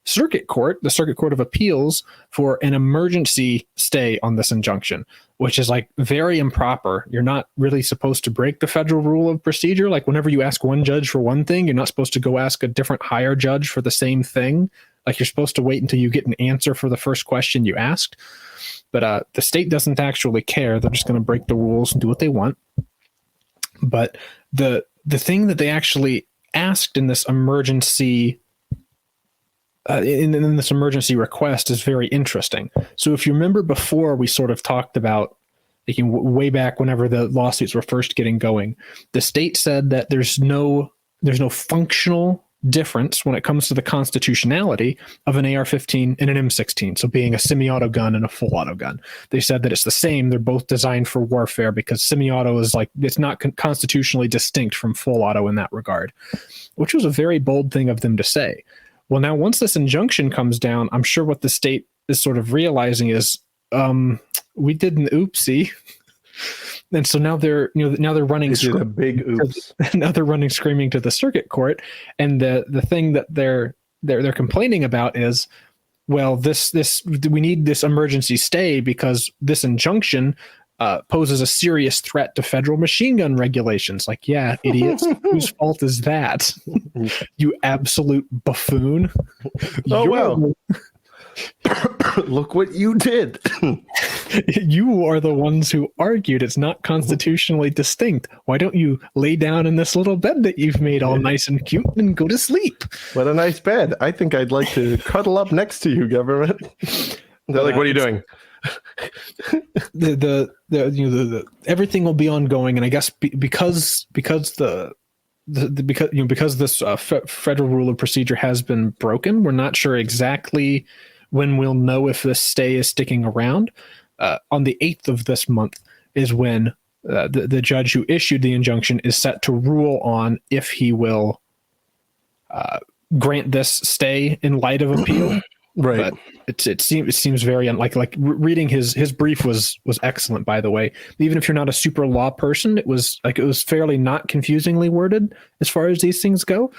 Circuit Court of Appeals, for an emergency stay on this injunction, which is like very improper. You're not really supposed to break the federal rule of procedure. Like whenever you ask one judge for one thing, you're not supposed to go ask a different higher judge for the same thing. Like you're supposed to wait until you get an answer for the first question you asked. But the state doesn't actually care. They're just going to break the rules and do what they want. But the thing that they actually asked in this emergency in this emergency request is very interesting. So if you remember before, we sort of talked about way back whenever the lawsuits were first getting going, the state said that there's no functional difference when it comes to the constitutionality of an AR-15 and an M16. So being a semi-auto gun and a full auto gun, they said that it's the same. They're both designed for warfare because semi-auto is like, it's not constitutionally distinct from full auto in that regard, which was a very bold thing of them to say. Well, now once this injunction comes down, I'm sure what the state is sort of realizing is, we did an oopsie. And so now they're running a big oops. Now they're running screaming to the circuit court, and the thing that they're complaining about is, well, we need this emergency stay because this injunction poses a serious threat to federal machine gun regulations. Like, yeah, idiots, whose fault is that? You absolute buffoon! Oh well. Look what you did. You are the ones who argued it's not constitutionally distinct. Why don't you lay down in this little bed that you've made all nice and cute and go to sleep? What a nice bed. I think I'd like to cuddle up next to you, government. They're like, what are you doing? The everything will be ongoing, and I guess because this federal rule of procedure has been broken, we're not sure exactly when we'll know if this stay is sticking around. On the 8th of this month is when the judge who issued the injunction is set to rule on if he will grant this stay in light of appeal. Right. But it seems very like reading his brief was excellent, by the way. Even if you're not a super law person, it was fairly not confusingly worded as far as these things go.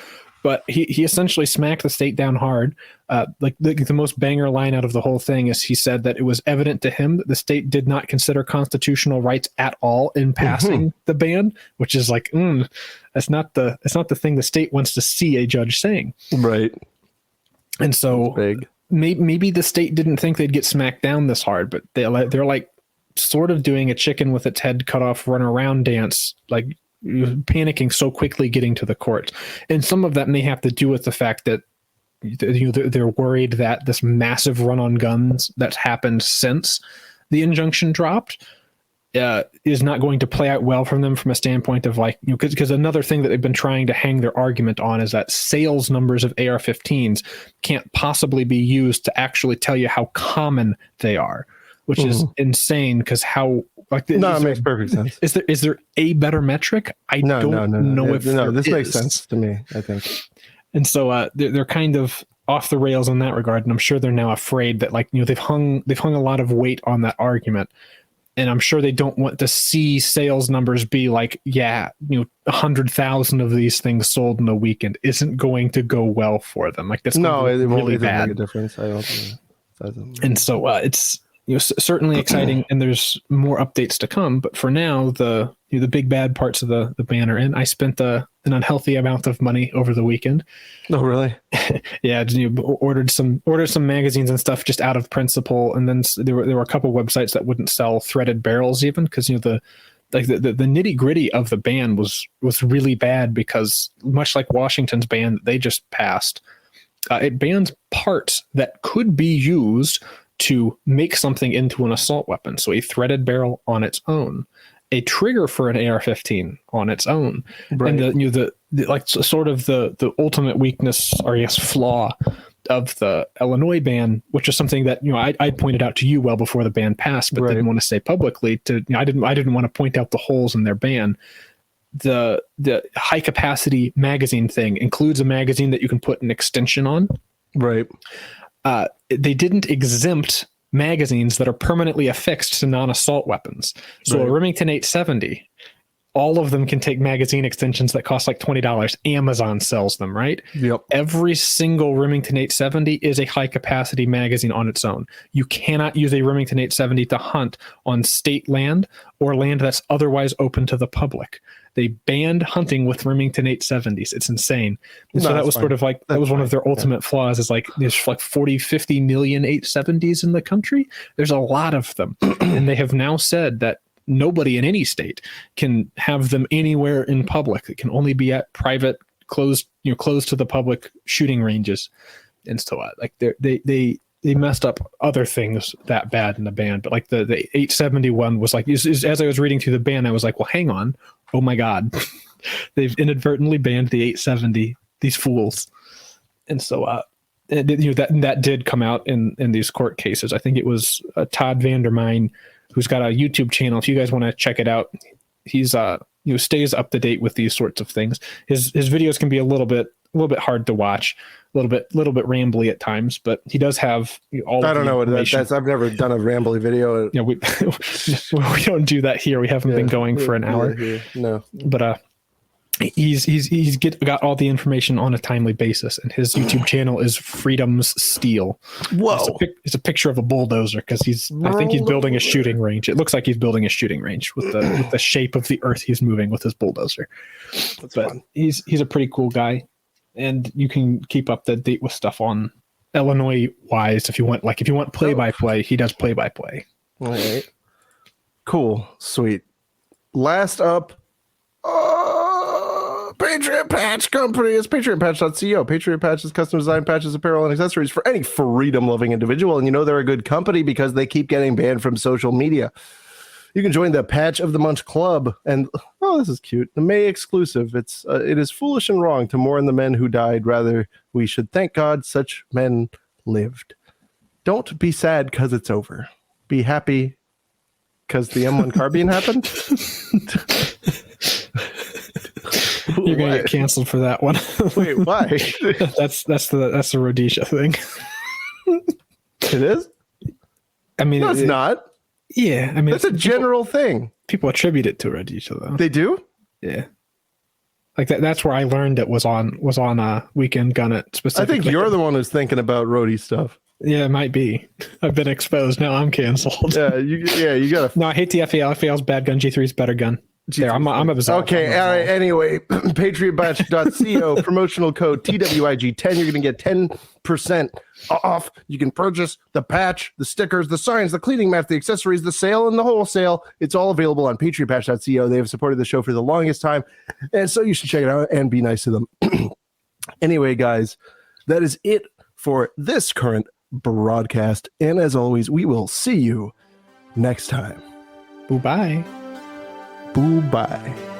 But he essentially smacked the state down hard. The most banger line out of the whole thing is he said that it was evident to him that the state did not consider constitutional rights at all in passing the ban, which is like, that's not the thing the state wants to see a judge saying. Right. And so maybe the state didn't think they'd get smacked down this hard, but they're like sort of doing a chicken with its head cut off, run around dance, like panicking so quickly getting to the court. And some of that may have to do with the fact that they're worried that this massive run on guns that's happened since the injunction dropped is not going to play out well from them from a standpoint of because another thing that they've been trying to hang their argument on is that sales numbers of AR-15s can't possibly be used to actually tell you how common they are, which is insane. Because it makes perfect sense. Is there a better metric? I don't know if this makes sense to me, I think. And so they're kind of off the rails in that regard, and I'm sure they're now afraid that they've hung a lot of weight on that argument. And I'm sure they don't want to see sales numbers be 100,000 of these things sold in a weekend isn't going to go well for them. Like that's it won't really make bad. a difference. I don't think. And so it's certainly exciting, and there's more updates to come. But for now, the big bad parts of the ban are in. I spent an unhealthy amount of money over the weekend. Oh, really? Yeah, ordered some magazines and stuff just out of principle, and then there were a couple websites that wouldn't sell threaded barrels even because the nitty gritty of the ban was really bad because much like Washington's ban that they just passed, it bans parts that could be used to make something into an assault weapon. So a threaded barrel on its own, a trigger for an AR-15 on its own, right. And the ultimate weakness, or I guess flaw, of the Illinois ban, which is something that I pointed out to you well before the ban passed, but didn't want to say publicly. I didn't want to point out the holes in their ban. The high capacity magazine thing includes a magazine that you can put an extension on. Right. They didn't exempt magazines that are permanently affixed to non-assault weapons. So a Remington 870, all of them can take magazine extensions that cost like $20. Amazon sells them, right? Yep. Every single Remington 870 is a high capacity magazine on its own. You cannot use a Remington 870 to hunt on state land or land that's otherwise open to the public. They banned hunting with Remington 870s. It's insane. And so that was fine. Sort of like, that was one of their ultimate flaws, is like there's like 40, 50 million 870s in the country. There's a lot of them. And they have now said that nobody in any state can have them anywhere in public. It can only be at private, closed to the public shooting ranges. And so they messed up other things that bad in the ban. But like the 871 was like, as I was reading through the ban, I was like, well, hang on. Oh my God, they've inadvertently banned the 870, these fools. And so, that did come out in these court cases. I think it was Todd Vandermine, who's got a YouTube channel. If you guys want to check it out, he's stays up to date with these sorts of things. His videos can be a little bit hard to watch, a little bit rambly at times, but he does have all. I don't know what that's. I've never done a rambly video. Yeah, we don't do that here. We haven't been going for an hour. No, but he's got all the information on a timely basis, and his YouTube channel is Freedom's Steel. Whoa! It's a picture of a bulldozer because I think he's building a shooting range. It looks like he's building a shooting range with the shape of the earth he's moving with his bulldozer. That's fun. He's a pretty cool guy. And you can keep up to date with stuff on Illinois wise if you want play by play. He does play by play. All right. Cool. Sweet. Last up, Patriot Patch Company. It's patriotpatch.co. Patriot Patch is custom designed patches, apparel, and accessories for any freedom-loving individual. And they're a good company because they keep getting banned from social media. You can join the Patch of the Month Club, and this is cute. The May exclusive. It is foolish and wrong to mourn the men who died. Rather, we should thank God such men lived. Don't be sad because it's over. Be happy because the M1 carbine happened. You're gonna get canceled for that one. Wait, why? that's the Rhodesia thing. It is. I mean, no, it's not. Yeah, I mean, that's a general thing. People attribute it to Rhodesia, though. They do? Yeah. Like that's where I learned it was on Weekend Gun It specifically. I think you're the one who's thinking about Rhodey stuff. Yeah, it might be. I've been exposed. Now I'm canceled. Yeah, you gotta. No, I hate the FAL. FAL's bad gun. G3's better gun. There, I'm absolved. Okay, all right. Anyway, patriotpatch.co, promotional code TWIG10. You're going to get 10% off. You can purchase the patch, the stickers, the signs, the cleaning mat, the accessories, the sale, and the wholesale. It's all available on patriotpatch.co. They have supported the show for the longest time, and so you should check it out and be nice to them. Anyway, guys, that is it for this current broadcast. And as always, we will see you next time. Bye-bye. Bye.